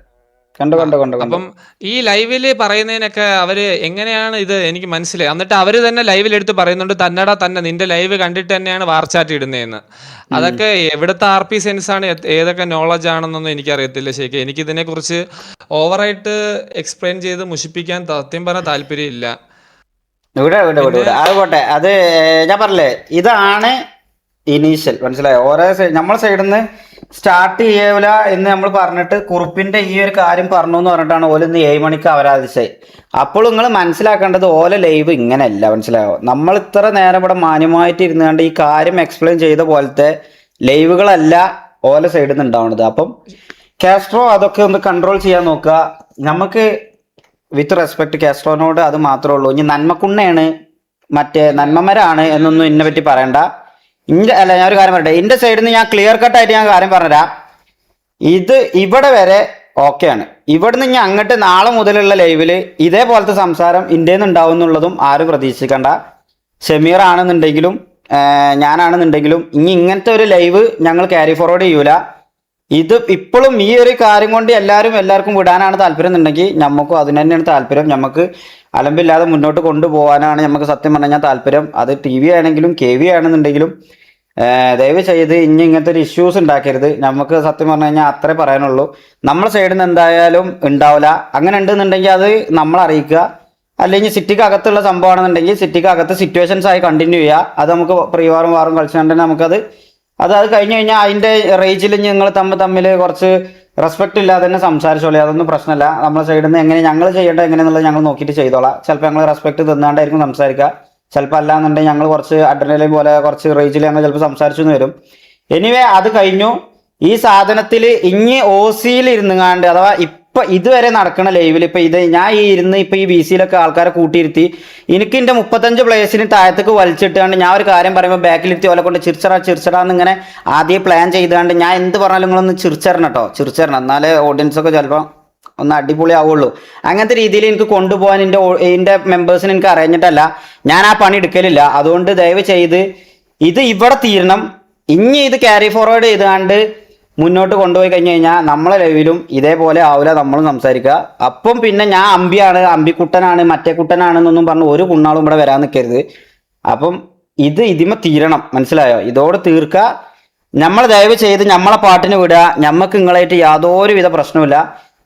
അപ്പം ഈ ലൈവില് പറയുന്നതിനൊക്കെ അവര് എങ്ങനെയാണ് ഇത് എനിക്ക് മനസ്സിലായി. എന്നിട്ട് അവര് തന്നെ ലൈവിൽ എടുത്ത് പറയുന്നുണ്ട് തന്നടാ തന്നെ നിന്റെ ലൈവ് കണ്ടിട്ട് തന്നെയാണ് വാർച്ചാറ്റ് ഇടുന്നതെന്ന്. അതൊക്കെ എവിടുത്തെ RP സെൻസ് ആണ്, ഏതൊക്കെ നോളജ് ആണെന്നൊന്നും എനിക്കറിയത്തില്ല ശരിക്കും. എനിക്ക് ഇതിനെ കുറിച്ച് ഓവറായിട്ട് എക്സ്പ്ലെയിൻ ചെയ്ത് മുഷിപ്പിക്കാൻ സത്യം പറഞ്ഞാൽ താല്പര്യമില്ല. അത് പോട്ടെ, അത് ഞാൻ പറഞ്ഞില്ലേ, ഇതാണ് ഇനീഷ്യൽ, മനസ്സിലായോ? ഓരോ നമ്മളെ സൈഡിൽ നിന്ന് സ്റ്റാർട്ട് ചെയ്യൂല എന്ന് നമ്മൾ പറഞ്ഞിട്ട് കുറുപ്പിന്റെ ഈ ഒരു കാര്യം പറഞ്ഞു എന്ന് പറഞ്ഞിട്ടാണ് ഓല ഇന്ന് 7 മണിക്ക് അവരാധിച്ചത്. അപ്പോൾ നിങ്ങൾ മനസ്സിലാക്കേണ്ടത് ഓല ലൈവ് ഇങ്ങനെയല്ല, മനസ്സിലായോ? നമ്മൾ ഇത്ര നേരം ഇവിടെ മാന്യമായിട്ട് ഇരുന്നുകൊണ്ട് ഈ കാര്യം എക്സ്പ്ലെയിൻ ചെയ്ത പോലത്തെ ലൈവുകളല്ല ഓല സൈഡിൽ നിന്ന് ഉണ്ടാവുന്നത്. അപ്പം കാസ്ട്രോ അതൊക്കെ ഒന്ന് കൺട്രോൾ ചെയ്യാൻ നോക്കുക. നമുക്ക് വിത്ത് റെസ്പെക്ട് കാസ്ട്രോനോട് അത് മാത്രമേ ഉള്ളൂ. ഇനി നന്മക്കുണ്ണയാണ് മറ്റേ നന്മമരാണ് എന്നൊന്നും എന്നെ പറ്റി പറയണ്ട. അല്ല, ഞാനൊരു കാര്യം പറയട്ടെ, എന്റെ സൈഡിൽ നിന്ന് ഞാൻ ക്ലിയർ കട്ടായിട്ട് ഞാൻ കാര്യം പറഞ്ഞുതരാം. ഇത് ഇവിടെ വരെ ഓക്കെയാണ്. ഇവിടുന്ന് ഇനി അങ്ങോട്ട് നാളെ മുതലുള്ള ലൈവില് ഇതേപോലത്തെ സംസാരം ഇന്ത്യയിൽ ഉണ്ടാവും എന്നുള്ളതും ആരും പ്രതീക്ഷിക്കണ്ട. ഷമീർ ആണെന്നുണ്ടെങ്കിലും ഞാനാണെന്നുണ്ടെങ്കിലും ഇനി ഇങ്ങനത്തെ ഒരു ലൈവ് ഞങ്ങൾ ക്യാരി ഫോർവേഡ് ചെയ്യൂല. ഇത് ഇപ്പോഴും ഈ ഒരു കാര്യം കൊണ്ട് എല്ലാവർക്കും വിടാനാണ് താല്പര്യം എന്നുണ്ടെങ്കിൽ നമുക്കും അതിന് തന്നെയാണ് താല്പര്യം. നമുക്ക് അലമ്പില്ലാതെ മുന്നോട്ട് കൊണ്ടുപോകാനാണ് നമുക്ക് സത്യം പറഞ്ഞാൽ താല്പര്യം. അത് TV ആണെങ്കിലും KV ആണെന്നുണ്ടെങ്കിലും ദയവ് ചെയ്ത് ഇനി ഇങ്ങനത്തെ ഒരു ഇഷ്യൂസ് ഉണ്ടാക്കരുത്. നമുക്ക് സത്യം പറഞ്ഞു കഴിഞ്ഞാൽ അത്രേ പറയാനുള്ളൂ. നമ്മളെ സൈഡിൽ നിന്ന് എന്തായാലും ഉണ്ടാവില്ല. അങ്ങനെ ഉണ്ടെന്നുണ്ടെങ്കിൽ അത് നമ്മൾ അറിയിക്കുക. അല്ലെങ്കിൽ സിറ്റിക്ക് അകത്തുള്ള സംഭവമാണെന്നുണ്ടെങ്കിൽ സിറ്റിക്ക് അകത്ത് സിറ്റുവേഷൻസ് ആയി കണ്ടിന്യൂ ചെയ്യുക. അത് നമുക്ക് പ്രീവാറും വാറും കളിച്ചുകൊണ്ടുതന്നെ നമുക്കത് കഴിഞ്ഞ് കഴിഞ്ഞാൽ അതിൻ്റെ റേഞ്ചിൽ നിങ്ങൾ തമ്മിൽ കുറച്ച് റെസ്പെക്ട് ഇല്ലാതെ തന്നെ സംസാരിച്ചോളൂ. അതൊന്നും പ്രശ്നമല്ല. നമ്മളെ സൈഡിൽ നിന്ന് എങ്ങനെ ഞങ്ങൾ ചെയ്യേണ്ടത് എങ്ങനെയെന്നുള്ളത് ഞങ്ങൾ നോക്കിയിട്ട് ചെയ്തോളാം. ചിലപ്പോൾ ഞങ്ങൾ റെസ്പെക്ട് തന്നാണ്ടായിരിക്കും സംസാരിക്കുക, ചിലപ്പോൾ അല്ലാന്നുണ്ടെങ്കിൽ ഞങ്ങൾ കുറച്ച് അഡ്രിനലിൻ പോലെ കുറച്ച് റേഞ്ചിൽ ഞങ്ങൾ ചിലപ്പോൾ സംസാരിച്ചു എന്ന് വരും. എനിവേ അത് കഴിഞ്ഞു. ഈ സാധനത്തിൽ ഇനി OC-യിൽ ഇരുന്നുകാണ്ട് അഥവാ ഇപ്പൊ ഇതുവരെ നടക്കുന്ന ലൈവിൽ ഇപ്പൊ ഇത് ഞാൻ ഇരുന്ന് ഇപ്പൊ ഈ BC-യിലൊക്കെ ആൾക്കാരെ കൂട്ടിയിരുത്തി എനിക്ക് എന്റെ 35 പ്ലേയേഴ്സിന് താഴത്തേക്ക് വലിച്ചിട്ടാണ്ട് ഞാൻ ഒരു കാര്യം പറയുമ്പോൾ ബാക്കിലിരുത്തി ഓലെ കൊണ്ട് ചിരിച്ചടാന്ന് ഇങ്ങനെ ആദ്യം പ്ലാൻ ചെയ്താണ്ട് ഞാൻ എന്ത് പറഞ്ഞാലും നിങ്ങളൊന്ന് ചിരിച്ചരണം കേട്ടോ, ചിരിച്ചരണം. എന്നാലേ ഓഡിയൻസ് ഒക്കെ ചിലപ്പോൾ ഒന്ന് അടിപൊളി ആവുള്ളൂ. അങ്ങനത്തെ രീതിയിൽ എനിക്ക് കൊണ്ടുപോകാൻ എൻ്റെ മെമ്പേഴ്സിന് എനിക്ക് അറിഞ്ഞിട്ടല്ല, ഞാൻ ആ പണി എടുക്കലില്ല. അതുകൊണ്ട് ദയവ് ചെയ്ത് ഇത് ഇവിടെ തീരണം. ഇനി ഇത് ക്യാരി ഫോർവേഡ് ചെയ്താണ്ട് മുന്നോട്ട് കൊണ്ടുപോയി കഴിഞ്ഞ് കഴിഞ്ഞാൽ നമ്മളെ ലൈവിലും ഇതേപോലെ ആവില്ല നമ്മൾ സംസാരിക്കുക. അപ്പം പിന്നെ ഞാൻ അമ്പിക്കുട്ടനാണ് മറ്റേ കുട്ടനാണെന്നൊന്നും പറഞ്ഞ് ഒരു കുണ്ണാളും ഇവിടെ വരാൻ നിൽക്കരുത്. അപ്പം ഇതിമ തീരണം, മനസ്സിലായോ? ഇതോടെ തീർക്കുക. നമ്മൾ ദയവ് ചെയ്ത് നമ്മളെ പാട്ടിന് വിടുക. നമുക്ക് നിങ്ങളായിട്ട് യാതൊരുവിധ പ്രശ്നമില്ല.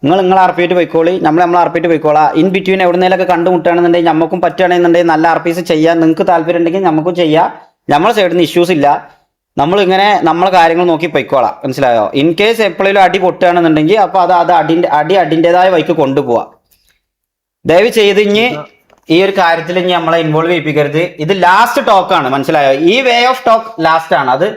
നിങ്ങൾ RP പോയിക്കോളി, നമ്മൾ RP പോയിക്കോളാം. ഇൻ ബിറ്റ്വീൻ എവിടുന്നേലൊക്കെ കണ്ടുമുട്ടുകയാണെന്നുണ്ടെങ്കിൽ നമുക്കും പറ്റുകയാണെന്നുണ്ടെങ്കിൽ നല്ല RPs ചെയ്യാൻ നിങ്ങൾക്ക് താല്പര്യം ഉണ്ടെങ്കിൽ നമുക്കും ചെയ്യാം. നമ്മളെ സൈഡിൽ നിന്ന് ഇഷ്യൂസ് ഇല്ല. നമ്മളിങ്ങനെ നമ്മളെ കാര്യങ്ങൾ നോക്കി പൊയ്ക്കോളാം, മനസ്സിലായോ? ഇൻ കേസ് എപ്പോഴേലും അടി പൊട്ടുകയാണെന്നുണ്ടെങ്കിൽ അപ്പോൾ അത് അടിൻ്റെതായ വഴിക്ക് കൊണ്ടുപോവാം. ദയവ് ചെയ്ത് ഇനി ഈ ഒരു കാര്യത്തിൽ ഇനി നമ്മളെ ഇൻവോൾവ് ചെയ്യിപ്പിക്കരുത്. ഇത് ലാസ്റ്റ് ടോക്കാണ്, മനസ്സിലായോ? ഈ വേ ഓഫ് ടോക്ക് ലാസ്റ്റ് ആണ്. അത്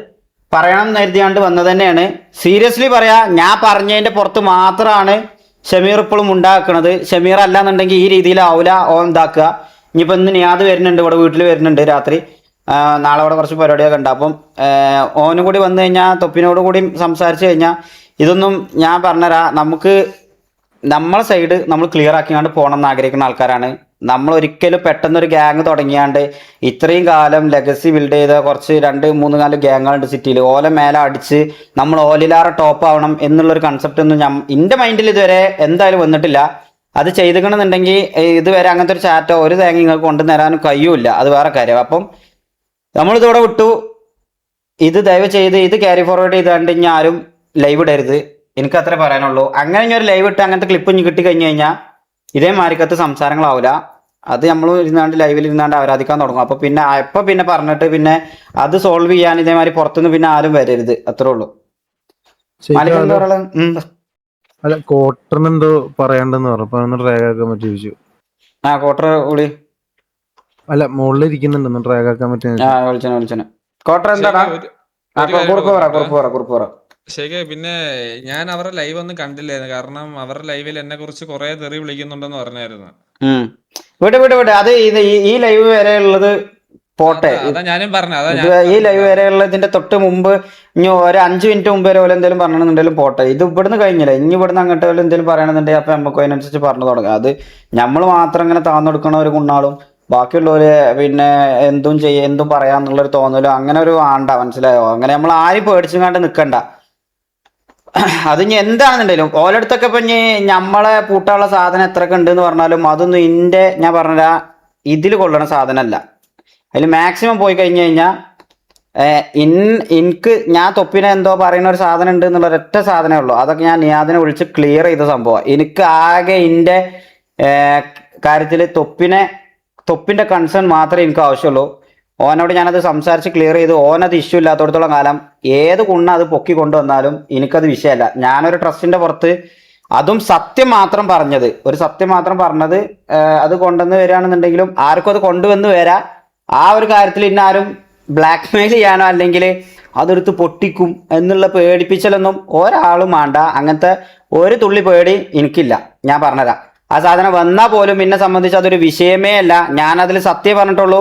പറയണം എന്ന് കരുതിയാണ്ട് വന്നത് തന്നെയാണ്. സീരിയസ്ലി പറയാ, ഞാൻ പറഞ്ഞതിന്റെ പുറത്ത് മാത്രമാണ് ഷമീർ ഇപ്പോഴും ഉണ്ടാക്കുന്നത്. ഷമീർ അല്ലാന്നുണ്ടെങ്കിൽ ഈ രീതിയിലാവൂല ഓൻ ഇതാക്കുക. ഇനിയിപ്പോൾ ഇന്ന് നിയാദ് വരുന്നുണ്ട്, ഇവിടെ വീട്ടിൽ വരുന്നുണ്ട് രാത്രി. നാളെ ഇവിടെ കുറച്ച് പരിപാടിയൊക്കെ ഉണ്ട്. അപ്പം ഓനും കൂടി വന്നു കഴിഞ്ഞാൽ തൊപ്പിനോട് കൂടി സംസാരിച്ച് കഴിഞ്ഞാൽ ഇതൊന്നും ഞാൻ പറഞ്ഞുതരാം. നമുക്ക് നമ്മളെ സൈഡ് നമ്മൾ ക്ലിയർ ആക്കിയാണ്ട് പോകണം എന്ന് ആഗ്രഹിക്കുന്ന ആൾക്കാരാണ് നമ്മൾ. ഒരിക്കലും പെട്ടെന്നൊരു ഗ്യാങ് തുടങ്ങിയാണ്ട് ഇത്രയും കാലം ലെഗസി ബിൽഡ് ചെയ്ത കുറച്ച് 2-3-4 ഗ്യാങ്ങുകളുണ്ട് സിറ്റിയിൽ. ഓല മേലെ അടിച്ച് നമ്മൾ ഓലിലാറെ ടോപ്പ് ആവണം എന്നുള്ളൊരു കൺസെപ്റ്റ് ഒന്നും എൻ്റെ മൈൻഡിൽ ഇതുവരെ എന്തായാലും വന്നിട്ടില്ല. അത് ചെയ്തിക്കണമെന്നുണ്ടെങ്കിൽ ഇതുവരെ അങ്ങനത്തെ ഒരു ചാറ്റോ ഒരു തേങ്ങ നിങ്ങൾക്ക് കൊണ്ടുതരാനും കഴിയൂല. അത് വേറെ കാര്യം. അപ്പം നമ്മളിതോടെ വിട്ടു. ഇത് ദയവ് ചെയ്ത് ഇത് ക്യാരി ഫോർവേഡ് ചെയ്താണ്ട് ഇനി ആരും ലൈവ് ഇടരുത്. എനിക്ക് അത്രേ പറയാനുള്ളൂ. അങ്ങനെ ഇനി ഒരു ലൈവ് ഇട്ട് അങ്ങനത്തെ ക്ലിപ്പ് ഇനി കിട്ടി കഴിഞ്ഞ് കഴിഞ്ഞാൽ ഇതേ മാരിക്കത്ത് സംസാരങ്ങളാവില്ല. അത് നമ്മൾ ഇരുന്നാണ്ട് ലൈവിൽ ഇരുന്നാണ്ട് ആരാധിക്കാൻ തുടങ്ങും. അപ്പോൾ പിന്നെ പറഞ്ഞിട്ട് പിന്നെ അത് സോൾവ് ചെയ്യാൻ ഇതേമാതിരി പുറത്തുനിന്ന് പിന്നെ ആരും വരരുത്, അത്രേ ഉള്ളൂ. മാലിക് എന്താ പറയുക? അല്ല, കോട്ടറിന് എന്തോ പറയാണ്ടെന്ന് പറഞ്ഞു, അപ്പൊ ഒന്ന് ഡ്രാഗ് ആക്കാൻ പറ്റി ചോദിച്ചു. ക്വാർട്ടർ കൂടി അല്ല, മുകളിൽ ഇരിക്കുന്നുണ്ട്, ഡ്രാഗ് ആക്കാൻ പറ്റുന്ന. വിളിച്ചനെ ക്വാർട്ടർ എന്താടാ? കുറിപ്പ് പറ. ശരി. പിന്നെ ഞാൻ അവരുടെ ലൈവ് ഒന്നും കണ്ടില്ലായിരുന്നു, കാരണം അവരുടെ ലൈവിൽ എന്നെ കുറിച്ച് കുറെ തെറി വിളിക്കുന്നുണ്ടെന്ന് പറഞ്ഞായിരുന്നു. വിട് അത് ഈ ലൈവ് വരെ ഉള്ളത് പോട്ടെ. അതാ ഞാനും പറഞ്ഞു. ഈ ലൈവ് വരെയുള്ള ഇതിന്റെ തൊട്ട് മുമ്പ് ഇനി ഒരു 5 മിനിറ്റ് മുമ്പ് വരെ പോലെ എന്തെങ്കിലും പറയണമെന്നുണ്ടെങ്കിലും പോട്ടെ. ഇത് ഇവിടുന്ന് കഴിഞ്ഞില്ല, ഇനി ഇവിടുന്ന് അങ്ങോട്ട് വല്ല എന്തെങ്കിലും പറയണമെന്നുണ്ടെങ്കിൽ അപ്പൊ നമുക്ക് അതിനനുസരിച്ച് പറഞ്ഞു തുടങ്ങാം. അത് നമ്മൾ മാത്രം ഇങ്ങനെ താന്നെടുക്കണ ഒരു കുണ്ണാളും ബാക്കിയുള്ളവര് പിന്നെ എന്തും പറയാന്നുള്ളൊരു തോന്നലോ അങ്ങനെ ഒരു ആണ്ട, മനസ്സിലായോ? അങ്ങനെ നമ്മൾ ആരും പേടിച്ചുകൊണ്ട് നിൽക്കണ്ട. അത് ഇനി എന്താണെന്നുണ്ടെങ്കിലും ഓരോരുത്തൊക്കെ ഇപ്പൊ ഇനി നമ്മളെ പൂട്ടാനുള്ള സാധനം എത്രയൊക്കെ ഉണ്ട് എന്ന് പറഞ്ഞാലും അതൊന്നും ഞാൻ പറഞ്ഞ ഇതിൽ കൊള്ളണ സാധനമല്ല. അതിൽ മാക്സിമം പോയി കഴിഞ്ഞു കഴിഞ്ഞാൽ ഞാൻ തൊപ്പിനെ എന്തോ പറയുന്ന ഒരു സാധനം ഉണ്ട് എന്നുള്ള ഒരൊറ്റ സാധനമേ ഉള്ളൂ. അതൊക്കെ ഞാൻ നിയാദിനെ വിളിച്ച് ക്ലിയർ ചെയ്ത സംഭവം. എനിക്ക് ആകെ എൻ്റെ കാര്യത്തിൽ തൊപ്പിന്റെ കൺസേൺ മാത്രമേ എനിക്ക് ആവശ്യമുള്ളൂ. ഓനോട് ഞാനത് സംസാരിച്ച് ക്ലിയർ ചെയ്ത് ഓനത് ഇഷ്യൂ ഇല്ലാത്തടത്തോളം കാലം ഏത് കുണ്ണ അത് പൊക്കി കൊണ്ടുവന്നാലും എനിക്കത് വിഷയമല്ല. ഞാനൊരു ട്രസ്റ്റിന്റെ പുറത്ത് അതും സത്യം മാത്രം പറഞ്ഞത് അത് കൊണ്ടുവന്ന് വരികയാണെന്നുണ്ടെങ്കിലും ആർക്കും അത് കൊണ്ടുവന്ന് വരാം. ആ ഒരു കാര്യത്തിൽ ഇന്നാരും ബ്ലാക്ക് മെയിൽ ചെയ്യാനോ അല്ലെങ്കിൽ അതെടുത്ത് പൊട്ടിക്കും എന്നുള്ള പേടിപ്പിച്ചലൊന്നും ഒരാളും വേണ്ട. അങ്ങനത്തെ ഒരു തുള്ളി പേടി എനിക്കില്ല. ഞാൻ പറഞ്ഞുതരാം. ആ സാധനം വന്നാൽ പോലും എന്നെ സംബന്ധിച്ച് അതൊരു വിഷയമേ അല്ല. ഞാനതിൽ സത്യം പറഞ്ഞിട്ടുള്ളൂ.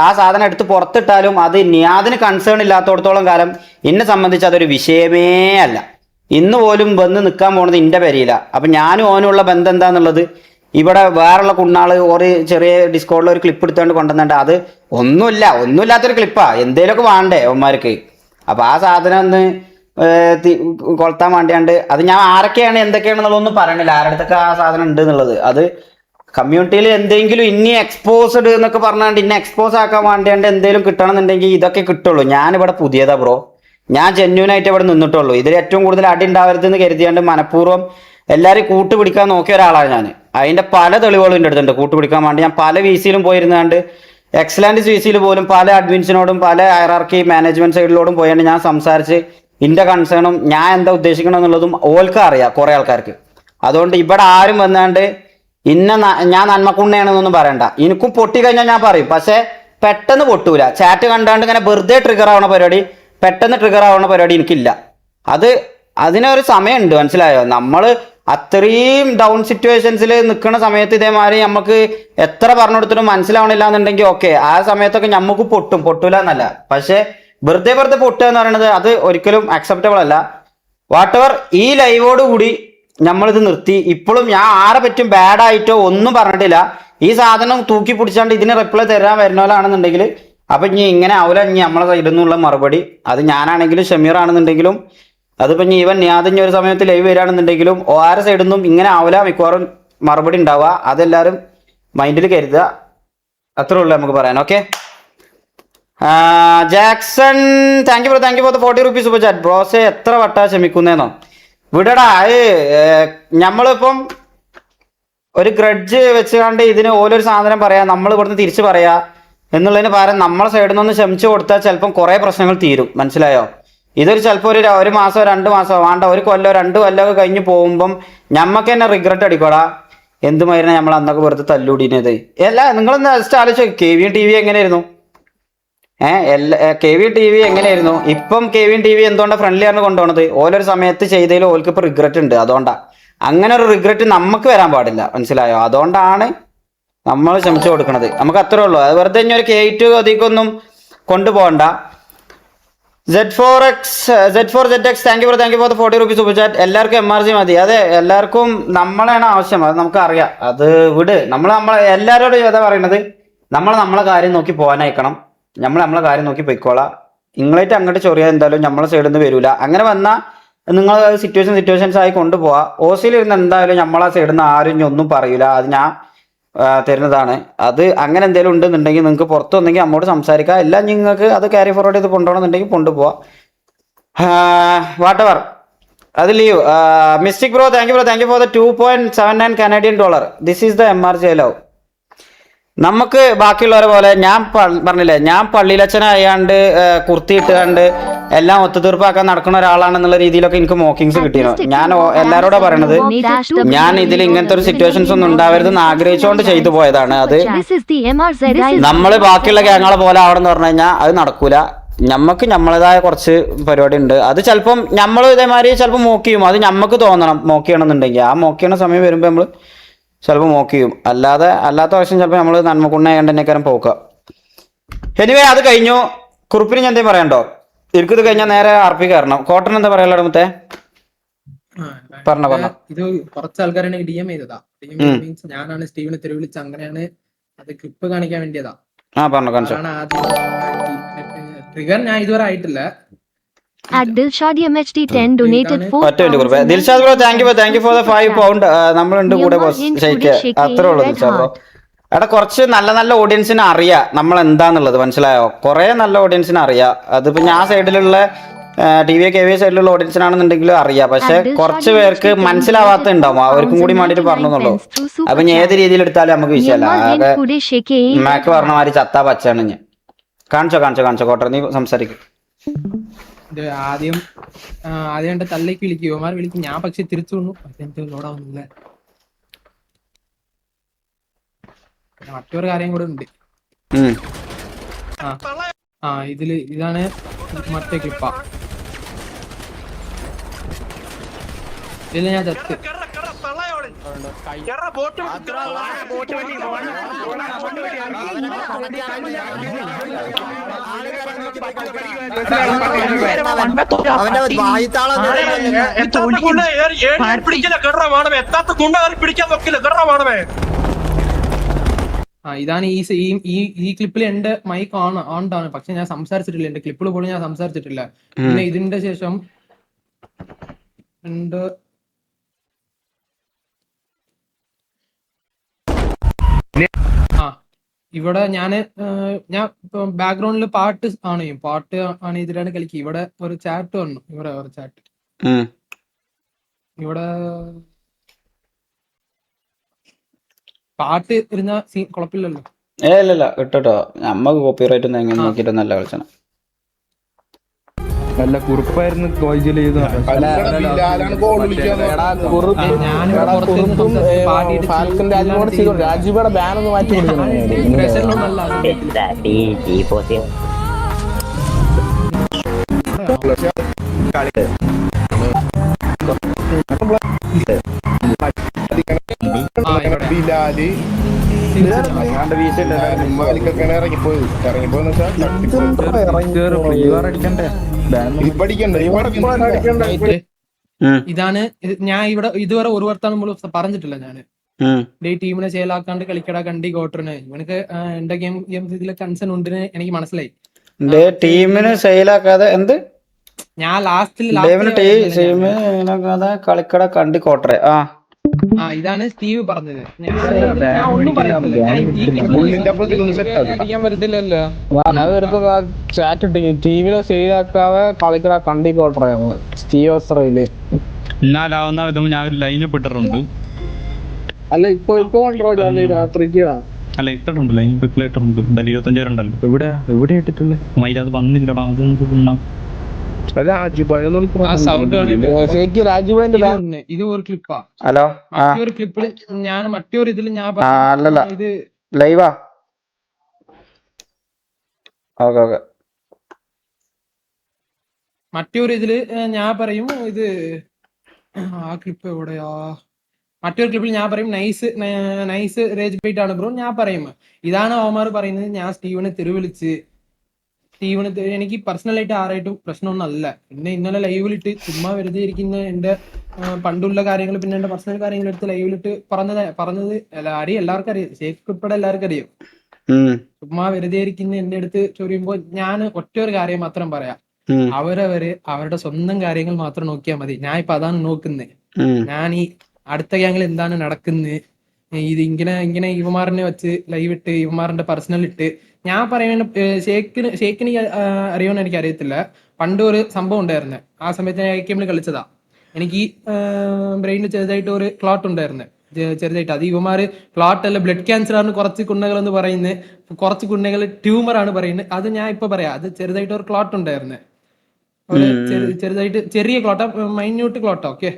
ആ സാധനം എടുത്ത് പുറത്തിട്ടാലും അത് നിയാദിന് കൺസേൺ ഇല്ലാത്തടത്തോളം കാലം എന്നെ സംബന്ധിച്ച് അതൊരു വിഷയമേ അല്ല. ഇന്ന് പോലും വന്ന് നിൽക്കാൻ പോണത് എൻ്റെ പേരില്ല. അപ്പം ഞാനും ഓനുള്ള ബന്ധം എന്താന്നുള്ളത് ഇവിടെ വേറുള്ള കുണ്ണാള് ഒരു ചെറിയ ഡിസ്കോഡിൽ ഒരു ക്ലിപ്പ് എടുത്തുകൊണ്ട് കൊണ്ടുവന്നിട്ട് അത് ഒന്നുമില്ലാത്തൊരു ക്ലിപ്പാ, എന്തേലുമൊക്കെ വേണ്ടേ അവന്മാർക്ക്. അപ്പൊ ആ സാധനം ഒന്ന് കൊളുത്താൻ വേണ്ടിയാണ്ട് അത് ഞാൻ ആരൊക്കെയാണ് എന്തൊക്കെയാണെന്നുള്ളതൊന്നും പറയണില്ല, ആരുടെ അടുത്തൊക്കെ ആ സാധനം ഉണ്ട് എന്നുള്ളത്. അത് കമ്മ്യൂണിറ്റിയിൽ എന്തെങ്കിലും ഇനി എക്സ്പോസ്ഡ് എന്നൊക്കെ പറഞ്ഞാണ്ട് ഇന്നെ എക്സ്പോസ് ആക്കാൻ വേണ്ടിയാണ്ട് എന്തെങ്കിലും കിട്ടണമെന്നുണ്ടെങ്കിൽ ഇതൊക്കെ കിട്ടുള്ളൂ. ഞാനിവിടെ പുതിയതാ ബ്രോ, ഞാൻ ജെന്യൂനായിട്ട് ഇവിടെ നിന്നിട്ടുള്ളൂ. ഇതിൽ ഏറ്റവും കൂടുതൽ അടി ഉണ്ടാവരുതെന്ന് കരുതിയാണ്ട് മനഃപൂർവ്വം എല്ലാവരും കൂട്ടുപിടിക്കാൻ നോക്കിയ ഒരാളാണ് ഞാൻ. അതിന്റെ പല തെളിവുകളും എൻ്റെ അടുത്തുണ്ട് കൂട്ടുപിടിക്കാൻ വേണ്ടി. ഞാൻ പല വി സിയിലും പോയിരുന്നാണ്ട് എക്സലൻസ് വി സിയിൽ പോലും പല അഡ്മിൻസിനോടും പല ഹയറാർക്കി മാനേജ്മെന്റ് സൈഡിലോടും പോയാണ്ട് ഞാൻ സംസാരിച്ച് എൻ്റെ കൺസേണും ഞാൻ എന്താ ഉദ്ദേശിക്കണം എന്നുള്ളതും ഓൽക്ക് അറിയാം, കുറെ ആൾക്കാർക്ക്. അതുകൊണ്ട് ഇവിടെ ആരും വന്നാണ്ട് ഞാൻ നന്മക്കുണ്ണയാണെന്നൊന്നും പറയണ്ട. എനിക്കും പൊട്ടി കഴിഞ്ഞാൽ ഞാൻ പറയും, പക്ഷെ പെട്ടെന്ന് പൊട്ടൂല. ചാറ്റ് കണ്ടാണ്ട് ഇങ്ങനെ വെറുതെ ട്രിഗർ ആവണ പരിപാടി, പെട്ടെന്ന് ട്രിഗർ ആവണ പരിപാടി എനിക്കില്ല. അതിനൊരു സമയമുണ്ട്, മനസ്സിലായോ? നമ്മൾ അത്രയും ഡൗൺ സിറ്റുവേഷൻസിൽ നിൽക്കുന്ന സമയത്ത് ഇതേമാതിരി നമുക്ക് എത്ര പറഞ്ഞു കൊടുത്തിട്ടും മനസ്സിലാവണില്ല എന്നുണ്ടെങ്കിൽ ഓക്കെ, ആ സമയത്തൊക്കെ നമുക്ക് പൊട്ടൂല എന്നല്ല. പക്ഷെ വെറുതെ പൊട്ടുക എന്ന് പറയുന്നത് അത് ഒരിക്കലും അക്സെപ്റ്റബിൾ അല്ല. വാട്ടെവർ ഈ ലൈവോട് കൂടി നമ്മളിത് നിർത്തി. ഇപ്പോഴും ഞാൻ ആരെ പറ്റും ബാഡായിട്ടോ ഒന്നും പറഞ്ഞിട്ടില്ല. ഈ സാധനം തൂക്കി പിടിച്ചാണ്ട് ഇതിന് റിപ്ലൈ തരാൻ വരുന്നവരാണെന്നുണ്ടെങ്കിൽ അപ്പൊ ഇനി ഇങ്ങനെ ആവില്ല. ഇനി നമ്മളെ സൈഡിൽ നിന്നുള്ള മറുപടി അത് ഞാനാണെങ്കിലും ഷമീർ ആണെന്നുണ്ടെങ്കിലും അതിപ്പോ ഇനി ഈവൻ ഞാൻ ഒരു സമയത്ത് ലൈവ് വരികയാണെന്നുണ്ടെങ്കിലും ആരെ സൈഡിൽ നിന്നും ഇങ്ങനെ ആവില്ല മിക്കവാറും മറുപടി ഉണ്ടാവുക. അതെല്ലാവരും മൈൻഡിൽ കരുതുക. അത്രേ ഉള്ളൂ നമുക്ക് പറയാൻ. Okay, Jackson thank you for the 40 rupees super chat. ബ്രോസെ എത്ര വട്ടാ ക്ഷമിക്കുന്നേന്നോ വിടടാ. നമ്മളിപ്പം ഒരു ഗ്രഡ്ജ് വെച്ചുകൊണ്ട് ഇതിന് ഓരോരു സാധനം പറയാ, നമ്മൾ ഇവിടുന്ന് തിരിച്ചു പറയാ എന്നുള്ളതിന് പകരം നമ്മളെ സൈഡിൽ നിന്ന് ക്ഷമിച്ചു കൊടുത്താൽ ചിലപ്പം കുറെ പ്രശ്നങ്ങൾ തീരും, മനസ്സിലായോ? ഇതൊരു ചിലപ്പോൾ ഒരു മാസമോ 2 മാസമോ വേണ്ട, 1 കൊല്ലോ 2 കൊല്ലമൊക്കെ കഴിഞ്ഞ് പോകുമ്പം ഞമ്മക്ക് തന്നെ റിഗ്രറ്റ് അടിക്കോടാ, എന്തുമായിരുന്നു നമ്മൾ അന്നൊക്കെ വെറുതെ തല്ലൂടിനത്. നിങ്ങളൊന്ന് ജസ്റ്റ് ആലോചിച്ചു, KVN TV എങ്ങനെയായിരുന്നു? KVN TV എങ്ങനെയായിരുന്നു? ഇപ്പം KVN TV എന്തുകൊണ്ടാണ് ഫ്രണ്ട്ലി ആണ് കൊണ്ടുപോണത്? ഓരോരു സമയത്ത് ചെയ്തതിൽ ഓൾക്ക് ഇപ്പൊ റിഗ്രറ്റ് ഉണ്ട്. അതുകൊണ്ടാ അങ്ങനെ ഒരു റിഗ്രറ്റ് നമുക്ക് വരാൻ പാടില്ല, മനസ്സിലായോ? അതുകൊണ്ടാണ് നമ്മൾ ക്ഷമിച്ചു കൊടുക്കണത്. നമുക്ക് അത്രേ ഉള്ളൂ. അത് വെറുതെ ഇനി ഒരു K2 അധികമൊന്നും കൊണ്ടുപോകണ്ട. Z4ZX thank you for the 40 rupees super chat. എല്ലാവർക്കും MRG മതി. അതെ, എല്ലാവർക്കും നമ്മളാണ് ആവശ്യം, അത് നമുക്ക് അറിയാം. അത് വിട്. എല്ലാവരോടും ഏതാ പറയണത്, നമ്മളെ കാര്യം നോക്കി പോകാനയക്കണം. നമ്മളെ കാര്യം നോക്കി പൊയ്ക്കോളാം. നിങ്ങളായിട്ട് അങ്ങോട്ട് ചൊറിയാൻ എന്തായാലും നമ്മളെ സൈഡിൽ നിന്ന് വരൂല. അങ്ങനെ വന്നാൽ നിങ്ങൾ സിറ്റുവേഷൻസ് ആയി കൊണ്ടുപോവാ. ഓസിയിൽ ഇരുന്ന് എന്തായാലും നമ്മളെ സൈഡിൽ നിന്ന് ആരും ഇനി ഒന്നും പറയൂല. അത് ഞാൻ തരുന്നതാണ്. അത് അങ്ങനെ എന്തെങ്കിലും ഉണ്ടെന്നുണ്ടെങ്കിൽ നിങ്ങൾക്ക് പുറത്ത് വന്നെങ്കിൽ നമ്മോട് സംസാരിക്കാം. എല്ലാം നിങ്ങൾക്ക് അത് ക്യാരി ഫോർവേഡ് ചെയ്ത് കൊണ്ടുപോകണമെന്നുണ്ടെങ്കിൽ കൊണ്ടുപോവാം. വാട്ടെവർ അത് leave. Mystic bro thank you for the $2.79 Canadian. This is the MRG love. നമുക്ക് ബാക്കിയുള്ളവരെ പോലെ ഞാൻ പറഞ്ഞില്ലേ, ഞാൻ പള്ളിയിലച്ഛനായാണ്ട് കുർത്തിയിട്ടുകൊണ്ട് എല്ലാം ഒത്തുതീർപ്പാക്കാൻ നടക്കുന്ന ഒരാളാണെന്നുള്ള രീതിയിലൊക്കെ എനിക്ക് മോക്കിങ്സ് കിട്ടിയിരുന്നു. ഞാൻ എല്ലാവരോടും പറയണത് ഞാൻ ഇതിൽ ഇങ്ങനത്തെ ഒരു സിറ്റുവേഷൻസ് ഒന്നും ഉണ്ടാവരുതെന്ന് ആഗ്രഹിച്ചുകൊണ്ട് ചെയ്തു പോയതാണ്. അത് നമ്മൾ ബാക്കിയുള്ള ഗ്യാങ്ങളെ പോലെ ആവണമെന്ന് പറഞ്ഞു കഴിഞ്ഞാൽ അത് നടക്കൂല. ഞമ്മക്ക് നമ്മളേതായ കുറച്ച് പരിപാടി ഉണ്ട്. അത് ചിലപ്പം നമ്മൾ ഇതേമാതിരി ചിലപ്പോൾ മോക്ക് ചെയ്യും. അത് ഞമ്മക്ക് തോന്നണം മോക്ക് ചെയ്യണമെന്നുണ്ടെങ്കിൽ. ആ മോക്ക് ചെയ്യണ സമയം വരുമ്പോൾ നമ്മൾ ചിലപ്പോൾ മോക്ക് ചെയ്യും. അല്ലാത്ത വർഷം ചിലപ്പോൾ നമ്മൾ നന്മക്കുണ്ണയാണ്ട് എന്നെക്കാരം പോക്കുക. എനിവേ അത് കഴിഞ്ഞു. കുറിപ്പിന് ഞാൻ എന്തെങ്കിലും പറയണ്ടോ? എനിക്കിത് കഴിഞ്ഞാൽ നേരെ ആർപ്പി കയറണം. കോട്ടൺ എന്താ പറയാനുള്ള മുത്തേ? പറഞ്ഞ ഇത് കുറച്ച് ആൾക്കാരാണ് ഡി എം ചെയ്തതാ. മീൻസ് ഞാനാണ് സ്റ്റീവിനെ തെരുവിളിച്ച് അങ്ങനെയാണ് അത് ക്ലിപ്പ് കാണിക്കാൻ വേണ്ടിയതാ. ട്രിഗർ ഞാൻ ഇതുവരെ ആയിട്ടില്ല. Dilshad bro thank you for the 5 pound. നമ്മളുണ്ട് കൂടെ അത്രേ ഉള്ളൂ ദിൽഷാദ് ബ്രോ. എടാ കുറച്ച് നല്ല നല്ല ഓഡിയൻസിന് അറിയാം നമ്മൾ എന്താന്നുള്ളത്, മനസ്സിലായോ? കുറെ നല്ല ഓഡിയൻസിന് അറിയാം. അതിപ്പോ ഞാൻ സൈഡിലുള്ള TV KV സൈഡിലുള്ള ഓഡിയൻസിനാണെന്നുണ്ടെങ്കിലും അറിയാം. പക്ഷെ കുറച്ച് പേർക്ക് മനസ്സിലാവാത്ത ഉണ്ടാവും. അവർക്കും കൂടി വേണ്ടിട്ട് പറഞ്ഞുള്ളൂ. അപ്പൊ ഞാൻ ഏത് രീതിയിൽ എടുത്താലും നമുക്ക് വിഷയമല്ല. ആകെ മാക്ക് പറഞ്ഞ മാതിരി ചത്താ പച്ചാണ്. ഞാൻ കാണിച്ചോ കോട്ടർ, നീ സംസാരിക്കും. ആദ്യം എന്റെ തല്ലേക്ക് വിളിക്കും, യുവമാർ വിളിക്കും. ഞാൻ പക്ഷെ തിരിച്ചു കൊണ്ടു. എനിക്ക് ലോഡാവുന്നില്ല. മറ്റൊരു കാര്യം കൂടെ ഉണ്ട്. ഇതാണ് മറ്റേ ക്ലിപ്പാ. ഇതിൽ ഞാൻ ചത്ത്. ഇതാണ് ഈ ക്ലിപ്പിൽ എന്റെ മൈക്ക് ഓൺ ആണ്. പക്ഷെ ഞാൻ സംസാരിച്ചിട്ടില്ല. എന്റെ ക്ലിപ്പിൽ പോലും ഞാൻ സംസാരിച്ചിട്ടില്ല. പിന്നെ ഇതിന്റെ ശേഷം ഇവിടെ ഞാൻ ബാക്ക്ഗ്രൗണ്ടിൽ പാട്ട് ആണ് ഇതിലാണ് കളിക്കുക. ഇവിടെ ഒരു ചാറ്റ് വന്നു. ഇവിടെ ഒരു ചാറ്റ് ഇവിടെ പാട്ട് ഇരുന്ന സീൻ കുഴപ്പമില്ലല്ലോ. ഇല്ല ഇട്ടോ, നമ്മക്ക് കോപ്പിറൈറ്റ് നോക്കിട്ട് നല്ല കളിച്ചാണ്. നല്ല കുറുപ്പായിരുന്നു കോയിജിൽ ചെയ്തു. രാജീവയുടെ ബാൻ ഒന്ന് മാറ്റി ഇതാണ് ഞാൻ ഇവിടെ ഇതുവരെ ഒരു വർത്താനം പറഞ്ഞിട്ടില്ല. ഞാന് ടീമിനെ ചേലാക്കാണ്ട് കളിക്കടാ കണ്ടി കോട്ടറിന് ഇവനക്ക് എന്റെ ഗെയിം ഇതിലെ കൺസേൺ ഉണ്ടെന്ന് എനിക്ക് മനസ്സിലായി. ടീമിന് സെയിലാക്കാതെ എന്ത് ഞാൻ ലാസ്റ്റിൽ കളിക്കട കണ്ടി കോട്ടറെ ഇതാണ് സ്റ്റീവ് പറഞ്ഞത്. ടീമിലെ സെയിലാക്കാതെ കളിക്കട കണ്ടി കോട്ടറയാണ് സ്റ്റീവ്. ഇന്നാലാവുന്ന വിധം ഞാൻ ഒരു ലൈനപ്പ് ഇട്ടിട്ടുണ്ട്. അല്ല ഇപ്പൊ രാത്രിക്ക് അല്ല ഇട്ടിട്ടുണ്ട്, ലൈൻ ഇട്ടിട്ടുണ്ട്. 25 പേരുണ്ടല്ലോ. എവിടെ ഇട്ടിട്ടുള്ളത്? അത് വന്നില്ലടാ. ഇത് ഒരു ക്ലിപ്പാ. ഹലോ മറ്റൊരു ക്ലിപ്പിൽ ഞാൻ ഇതിൽ ഞാൻ ഇത് ലൈവാ. മറ്റൊരു ഇതില് ഞാൻ പറയും ഇത് ആ ക്ലിപ്പ് എവിടെയാ? മറ്റൊരു ക്ലിപ്പിൽ ഞാൻ പറയും നൈസ് റേജ് ബൈറ്റ് ആണ് ബ്രോ. ഞാൻ പറയും ഇതാണ് ഓമാർ പറയുന്നത്. ഞാൻ സ്റ്റീവനെ തെരുവിളിച്ച് എനിക്ക് പേഴ്സണലായിട്ട് ആരായിട്ടും പ്രശ്നമൊന്നും അല്ല. പിന്നെ ഇന്നലെ ലൈവിലിട്ട് ചുമ്മാ വെറുതെ ഇരിക്കുന്ന എന്റെ പണ്ടുള്ള കാര്യങ്ങൾ പിന്നെ എന്റെ പേഴ്സണൽ കാര്യങ്ങൾ എടുത്ത് ലൈവിലിട്ട് പറഞ്ഞത് എല്ലാവർക്കും അറിയാം. ഷേഖ് ഉൾപ്പെടെ എല്ലാവർക്കും അറിയാം. ചുമ്മാ വെറുതെ ഇരിക്കുന്ന എന്റെ അടുത്ത് ചൊറിയുമ്പോ ഞാൻ ഒറ്റ ഒരു കാര്യം മാത്രം പറയാം. അവരുടെ സ്വന്തം കാര്യങ്ങൾ മാത്രം നോക്കിയാൽ മതി. ഞാൻ ഇപ്പൊ അതാണ് നോക്കുന്നത്. ഞാൻ ഈ അടുത്ത ഗ്യാങ്ങിൽ എന്താണ് നടക്കുന്നത്, ഇത് ഇങ്ങനെ യുവമാറിനെ വെച്ച് ലൈവ് ഇട്ട് യുവമാറിന്റെ പേഴ്സണൽ ഇട്ട് ഞാൻ പറയുന്ന ഷേക്കിന് അറിയുമെന്ന് എനിക്ക് അറിയത്തില്ല. പണ്ട് ഒരു സംഭവം ഉണ്ടായിരുന്നു. ആ സമയത്ത് ഞാൻ ഐക്യമിൽ കളിച്ചതാ. എനിക്ക് ബ്രെയിനിൽ ചെറുതായിട്ട് ഒരു ക്ലോട്ട് ഉണ്ടായിരുന്നു. ചെറുതായിട്ട്. അത് ഇവന്മാര് ക്ലോട്ട് അല്ല ബ്ലഡ് ക്യാൻസർ ആണ് കുറച്ച് കുണ്ണകൾ എന്ന് പറയുന്നത്, കുറച്ച് കുണ്ണകൾ ട്യൂമർ ആണ് പറയുന്നത്. അത് ഞാൻ ഇപ്പൊ പറയാം, അത് ചെറുതായിട്ട് ഒരു ക്ലോട്ട് ഉണ്ടായിരുന്നേ, ഒരു ചെറുതായിട്ട് ചെറിയ ക്ലോട്ട, മൈന്യൂട്ട് ക്ലോട്ട. ഓക്കെ,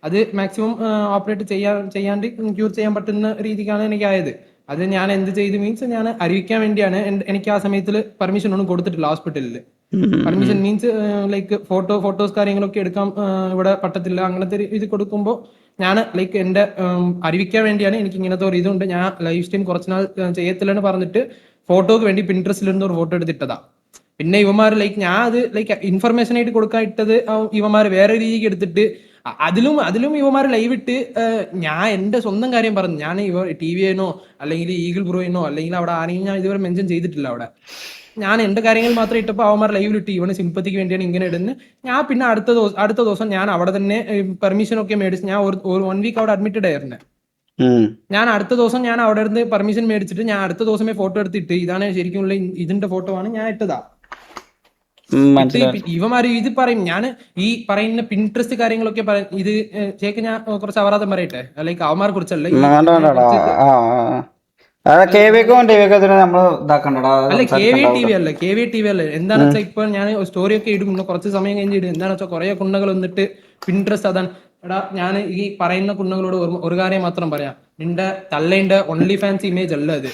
അത് മാക്സിമം ഓപ്പറേറ്റ് ചെയ്യാണ്ട് ക്യൂർ ചെയ്യാൻ പറ്റുന്ന രീതിക്കാണ് എനിക്ക് ആയത്. അത് ഞാൻ എന്ത് ചെയ്ത് മീൻസ് ഞാൻ അറിയിക്കാൻ വേണ്ടിയാണ്. എനിക്ക് ആ സമയത്തിൽ പെർമിഷൻ ഒന്നും കൊടുത്തിട്ടില്ല ഹോസ്പിറ്റലിൽ. പെർമിഷൻ മീൻസ് ലൈക്ക് ഫോട്ടോസ് കാര്യങ്ങളൊക്കെ എടുക്കാൻ ഇവിടെ പറ്റത്തില്ല. അങ്ങനത്തെ ഇത് കൊടുക്കുമ്പോൾ ഞാൻ ലൈക്ക് എന്റെ അറിയിക്കാൻ വേണ്ടിയാണ് എനിക്ക് ഇങ്ങനത്തെ ഒരു ഇതുണ്ട്, ഞാൻ ലൈഫ് സ്റ്റൈൽ കുറച്ച് നാൾ ചെയ്യത്തില്ലെന്ന് പറഞ്ഞിട്ട് ഫോട്ടോക്ക് വേണ്ടി പിൻട്രസ്റ്റിൽ നിന്ന് ഒരു ഫോട്ടോ എടുത്തിട്ടതാ. പിന്നെ ഇവന്മാർ ലൈക്ക് ഞാൻ അത് ലൈക്ക് ഇൻഫർമേഷൻ ആയിട്ട് കൊടുക്കാൻ ഇട്ടത് ഇവന്മാർ വേറെ രീതിക്ക് എടുത്തിട്ട് അതിലും ഇവന്മാർ ലൈവ് ഇട്ട് ഞാൻ എന്റെ സ്വന്തം കാര്യം പറഞ്ഞു. ഞാൻ ടി വിനോ അല്ലെങ്കിൽ ഈഗിൾ ബ്രോയിനോ അല്ലെങ്കിൽ അവിടെ ആരെങ്കിലും ഞാൻ ഇതുവരെ മെൻഷൻ ചെയ്തിട്ടില്ല. അവിടെ ഞാൻ എന്റെ കാര്യങ്ങൾ മാത്രം ഇട്ടപ്പോൾ അവന്മാർ ലൈവിൽ ഇട്ട് ഇവന് സിമ്പത്തിക്ക് വേണ്ടിയാണ് ഇങ്ങനെ ഇടുന്നത്. ഞാൻ പിന്നെ അടുത്ത ദിവസം ഞാൻ അവിടെ തന്നെ പെർമിഷൻ ഒക്കെ മേടിച്ച് ഞാൻ ഒരു 1 വീക്ക് അവിടെ അഡ്മിറ്റഡ് ആയിരുന്നു. ഞാൻ അടുത്ത ദിവസം ഞാൻ അവിടെ നിന്ന് പെർമിഷൻ മേടിച്ചിട്ട് ഞാൻ അടുത്ത ദിവസമേ ഫോട്ടോ എടുത്തിട്ട് ഇതാണ് ശരിക്കും ഇതിന്റെ ഫോട്ടോ ആണ് ഞാൻ ഇട്ടതാ. ഇവന്മാര് ഇത് പറയും, ഞാൻ ഈ പറയുന്ന പിൻട്രസ്റ്റ് കാര്യങ്ങളൊക്കെ പറയും. ഇത് ശരിക്കും ഞാൻ കുറച്ച് അപരാധം പറയട്ടെ, ലൈക്ക് അവന്മാരെ കുറിച്ചല്ല. അല്ല KV TV അല്ല. എന്താണെന്ന് വെച്ചാൽ ഇപ്പൊ ഞാൻ സ്റ്റോറി ഒക്കെ ഇടും, കുറച്ച് സമയം കഴിഞ്ഞ് ഇടും. എന്താണെന്ന് വെച്ചാൽ കുറെ കുണ്ണകൾ വന്നിട്ട് പിൻട്രസ്റ്റ് അതാണ്. എടാ ഞാൻ ഈ പറയുന്ന കുണ്ണകളോട് ഒരു കാര്യം മാത്രം പറയാം, നിന്റെ തള്ളേന്റെ ഓൺലി ഫാൻസ് ഇമേജ് അല്ല അത്.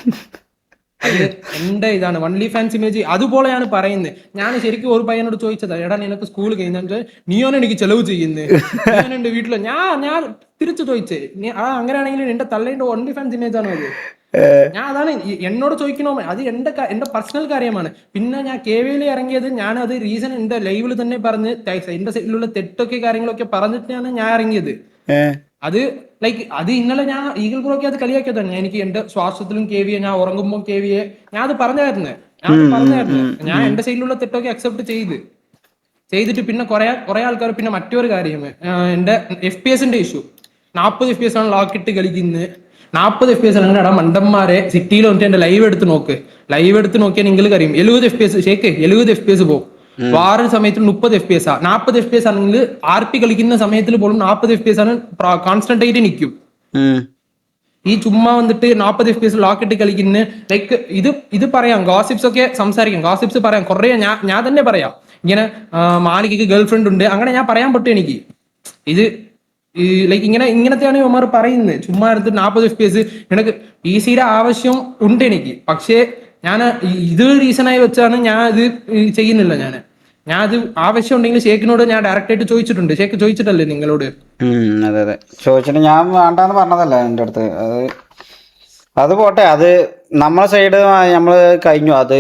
അത് എന്റെ ഇതാണ് ഓൺലി ഫാൻസ് ഇമേജ്. അതുപോലെയാണ് പറയുന്നത്. ഞാൻ ശരിക്കും ഒരു പയ്യനോട് ചോദിച്ചതാ, എടാ നിനക്ക് സ്കൂൾ കഴിഞ്ഞാൽ നീയോനെ എനിക്ക് ചെലവ് ചെയ്യുന്നത്, എന്റെ വീട്ടില്. ഞാൻ തിരിച്ചു ചോദിച്ചേ, അങ്ങനെയാണെങ്കിൽ എന്റെ തള്ളേന്റെ ഓൺലി ഫാൻസ് ഇമേജ് ആണോ അത്? ഞാൻ അതാണ് എന്നോട് ചോദിക്കണോ, അത് എന്റെ പേഴ്സണൽ കാര്യമാണ്. പിന്നെ ഞാൻ KVയിൽ ഇറങ്ങിയത് ഞാൻ അത് റീസൺ എന്റെ ലൈവിൽ തന്നെ പറഞ്ഞ് എന്റെ സൈഡിലുള്ള തെറ്റൊക്കെ കാര്യങ്ങളൊക്കെ പറഞ്ഞിട്ടാണ് ഞാൻ ഇറങ്ങിയത്. അത് ലൈക്ക് അത് ഇന്നലെ ഞാൻ ഈഗിൾ ബ്രോക്ക് അത് കളിയാക്കിയത് തന്നെ. എനിക്ക് എന്റെ ശ്വാസത്തിലും KV, ഞാൻ ഉറങ്ങുമ്പോൾ KV ഞാൻ അത് പറഞ്ഞായിരുന്നു. ഞാൻ എന്റെ സൈഡിലുള്ള തെറ്റൊക്കെ അക്സെപ്റ്റ് ചെയ്തിട്ട് പിന്നെ കുറെ ആൾക്കാർ പിന്നെ മറ്റൊരു കാര്യം എന്റെ FPS ഇഷ്യൂ. 40 FPS ആണ് ലോക്കിട്ട് കളിക്കുന്നത്. 40 FPS ആണ്. മണ്ടന്മാരെ സിറ്റിയിൽ വന്നിട്ട് എന്റെ ലൈവ് എടുത്ത് നോക്കിയാൽ നിങ്ങൾ അറിയും 70 FPS ഷേക്ക് 70 FPS പോകും. വേറെ സമയത്ത് 30 FPS 40 FPS ആണെങ്കിൽ RP കളിക്കുന്ന സമയത്തിൽ പോലും 40 FPS ആണ് കോൺസ്റ്റന്റ് ആയിട്ട് നിൽക്കും. ഈ ചുമ്മാ വന്നിട്ട് 40 FPS ലോക്കിട്ട് കളിക്കുന്ന ലൈക്ക് ഇത് പറയാം, ഗോസിപ്സ് ഒക്കെ സംസാരിക്കാം, ഗോസിപ്സ് പറയാം കുറെ. ഞാൻ തന്നെ പറയാം, ഇങ്ങനെ മാലികക്ക് ഗേൾ ഫ്രണ്ട് ഉണ്ട്, അങ്ങനെ ഞാൻ പറയാൻ പറ്റും. എനിക്ക് ഇത് ലൈക്ക് ഇങ്ങനത്തെയാണ് ഇവന്മാർ പറയുന്നത്. ചുമ്മാ എടുത്ത് 40 FPS എനിക്ക് PCയുടെ ആവശ്യം ഉണ്ട് എനിക്ക്. പക്ഷേ ഞാൻ ഇത് റീസണായി വെച്ചാണ് ഞാൻ ഇത് ചെയ്യുന്നില്ല. ഞാൻ അത് ആവശ്യം ഉണ്ടെങ്കിൽ ഷേഖിനോട് ഞാൻ ഡയറക്റ്റ് ആയിട്ട് ചോദിച്ചിട്ടുണ്ട്. ഷേഖ് ചോദിച്ചിട്ടല്ലേ നിങ്ങളോട്? അതെ ചോദിച്ചിട്ട് ഞാൻ വേണ്ടാന്ന് പറഞ്ഞതല്ല എൻ്റെ അടുത്ത്. അത് പോട്ടെ, അത് നമ്മളെ സൈഡ് നമ്മള് കഴിഞ്ഞു. അത്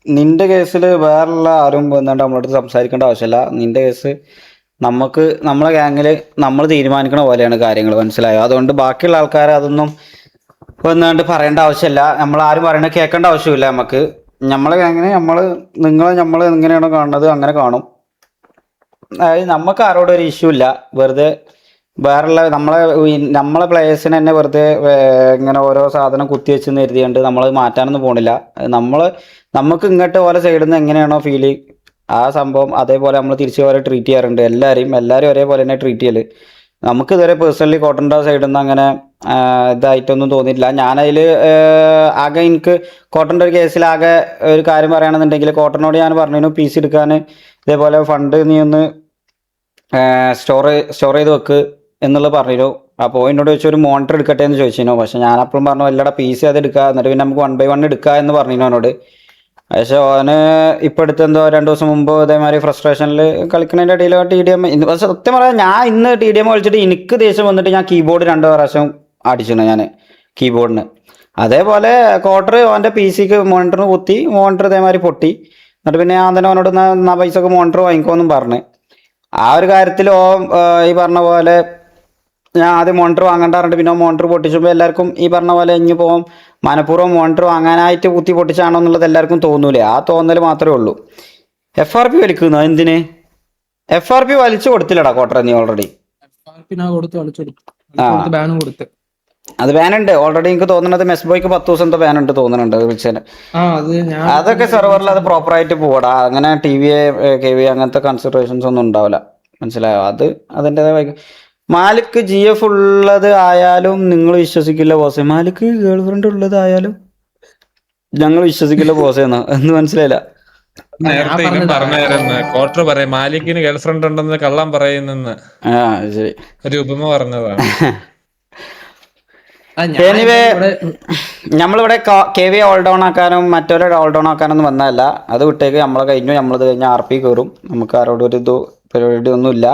നിന്റെ കേസിൽ വേറുള്ള ആരും വന്നിട്ട് നമ്മളടുത്ത് സംസാരിക്കേണ്ട ആവശ്യമില്ല. നിന്റെ കേസ് നമ്മളെ ഗ്യാങ്ങില് നമ്മൾ തീരുമാനിക്കണ പോലെയാണ് കാര്യങ്ങൾ, മനസ്സിലായോ? അതുകൊണ്ട് ബാക്കിയുള്ള ആൾക്കാരെ അതൊന്നും വന്നാണ്ട് പറയേണ്ട ആവശ്യമില്ല. നമ്മളാരും പറയണ കേൾക്കേണ്ട ആവശ്യമില്ല. നമ്മളെ ഗ്യാങ്ങിന് നമ്മൾ എങ്ങനെയാണോ കാണുന്നത് അങ്ങനെ കാണും. അതായത് നമുക്ക് ആരോടും ഒരു ഇഷ്യൂ ഇല്ല. വെറുതെ വേറുള്ള നമ്മളെ പ്ലേയേഴ്സിന് തന്നെ വെറുതെ ഇങ്ങനെ ഓരോ സാധനം കുത്തിവെച്ചെന്ന് കരുതിയുണ്ട് നമ്മൾ മാറ്റാനൊന്നും പോണില്ല. നമുക്ക് ഇങ്ങോട്ട് പോലെ സൈഡിൽ നിന്ന് എങ്ങനെയാണോ ഫീല് ആ സംഭവം അതേപോലെ നമ്മൾ തിരിച്ചു പോലെ ട്രീറ്റ് ചെയ്യാറുണ്ട്. എല്ലാവരും ഒരേപോലെ തന്നെ ട്രീറ്റ് ചെയ്യല്. നമുക്ക് ഇതുവരെ പേഴ്സണലി കോട്ടൻ്റെ സൈഡിൽ നിന്ന് അങ്ങനെ ഇതായിട്ടൊന്നും തോന്നിയിട്ടില്ല. ഞാനതിൽ ആകെ എനിക്ക് കോട്ടൻ്റെ ഒരു കേസിൽ ആകെ ഒരു കാര്യം പറയുകയാണെന്നുണ്ടെങ്കിൽ കോട്ടനോട് ഞാൻ പറഞ്ഞു PC എടുക്കാൻ ഇതേപോലെ ഫണ്ട് നീ ഒന്ന് സ്റ്റോർ ചെയ്ത് വെക്ക് എന്നുള്ളത് പറഞ്ഞു. അപ്പോൾ എന്നോട് ചോദിച്ചു ഒരു മോണിറ്റർ എടുക്കട്ടെ എന്ന് ചോദിച്ചിരുന്നു. പക്ഷെ ഞാൻ അപ്പോഴും പറഞ്ഞു അല്ലടാ PC അത് എടുക്കുക, എന്നിട്ട് പിന്നെ നമുക്ക് 1 by 1 എടുക്കുക എന്ന് പറഞ്ഞു അവനോട്. പക്ഷെ ഓന് ഇപ്പം അടുത്ത് എന്തോ 2 ദിവസം മുമ്പ് ഇതേമാതിരി ഫ്രസ്ട്രേഷനിൽ കളിക്കുന്നതിൻ്റെ ഇടയിൽ TDM സത്യം പറയാം, ഞാൻ ഇന്ന് TDM കളിച്ചിട്ട് എനിക്ക് ദേഷ്യം വന്നിട്ട് ഞാൻ കീബോർഡ് 2 പ്രാവശ്യം അടിച്ചിരുന്നു ഞാൻ കീബോർഡിന്. അതേപോലെ കോട്ടർ അവൻ്റെ PCക്ക് മോണിറ്ററിന് കുത്തി, മോണിറ്റർ ഇതേമാതിരി പൊട്ടി. എന്നിട്ട് പിന്നെ ഞാൻ തന്നെ അവനോട് പൈസക്ക് മോണിറ്റർ വാങ്ങിക്കോന്നും പറഞ്ഞ് ആ ഒരു കാര്യത്തിൽ ഈ പറഞ്ഞ പോലെ ഞാൻ ആദ്യം മോണിറ്റർ വാങ്ങേണ്ട പിന്നെ മോണിറ്റർ പൊട്ടിച്ചപ്പോൾ എല്ലാവർക്കും ഈ പറഞ്ഞ പോലെ ഇനി പോകും മനഃപൂർവ്വം മോണിറ്റർ വാങ്ങാനായിട്ട് കുത്തി പൊട്ടിച്ചാണോ എന്നുള്ളത് എല്ലാവർക്കും തോന്നൂലേ. ആ തോന്നൽ മാത്രമേ ഉള്ളൂ. FRP വലിക്കുന്നു എന്തിന്? FRP വലിച്ചു കൊടുത്തില്ലടാ കോട്ടർ നീ ഓൾറെഡി. അത് ബാനുണ്ട് ഓൾറെഡി. എനിക്ക് തോന്നുന്നത് മെസ്ബോയ്ക്ക് 10 ദിവസത്തെ ബാനുണ്ട് തോന്നുന്നുണ്ട് വിളിച്ചതിന്. അതൊക്കെ സെർവറിൽ അത് പ്രോപ്പറായിട്ട് പോടാ. അങ്ങനെ TVA KV അങ്ങനത്തെ കൺസിഡറേഷൻസ് ഒന്നും ഉണ്ടാവില്ല, മനസ്സിലായോ? അതിൻ്റെതായ മാലിക് GF ഉള്ളത് ആയാലും നിങ്ങൾ വിശ്വസിക്കില്ല ബോസേ. മാലിക് ഗേൾ ഫ്രണ്ട് ഉള്ളത് ആയാലും ഞങ്ങൾ വിശ്വസിക്കില്ല ബോസേ എന്ന് മനസ്സിലായില്ല. നേരത്തെ ഇവൻ പറഞ്ഞായിരുന്നു കോട്ടർ പറയാം മാലിക്കിന് ഗേൾഫ്രണ്ട് ഉണ്ടെന്ന് കള്ളം പറയുന്നെന്ന്. ആ ശരി. ഒരു ഉപമ പറഞ്ഞതാണ്. എനിവേ നമ്മളിവിടെ KV ഓൾ ഡൗൺ ആക്കാനും മറ്റൊരു ഓൾ ഡൗൺ ആക്കാനൊന്നും വന്നതല്ല. അത് വിട്ടേക്ക് നമ്മളെ കഴിഞ്ഞു. നമ്മളത് കഴിഞ്ഞ് RP കയറും. നമുക്ക് ആരോടും ഒരു പരിപാടി ഒന്നുമില്ല.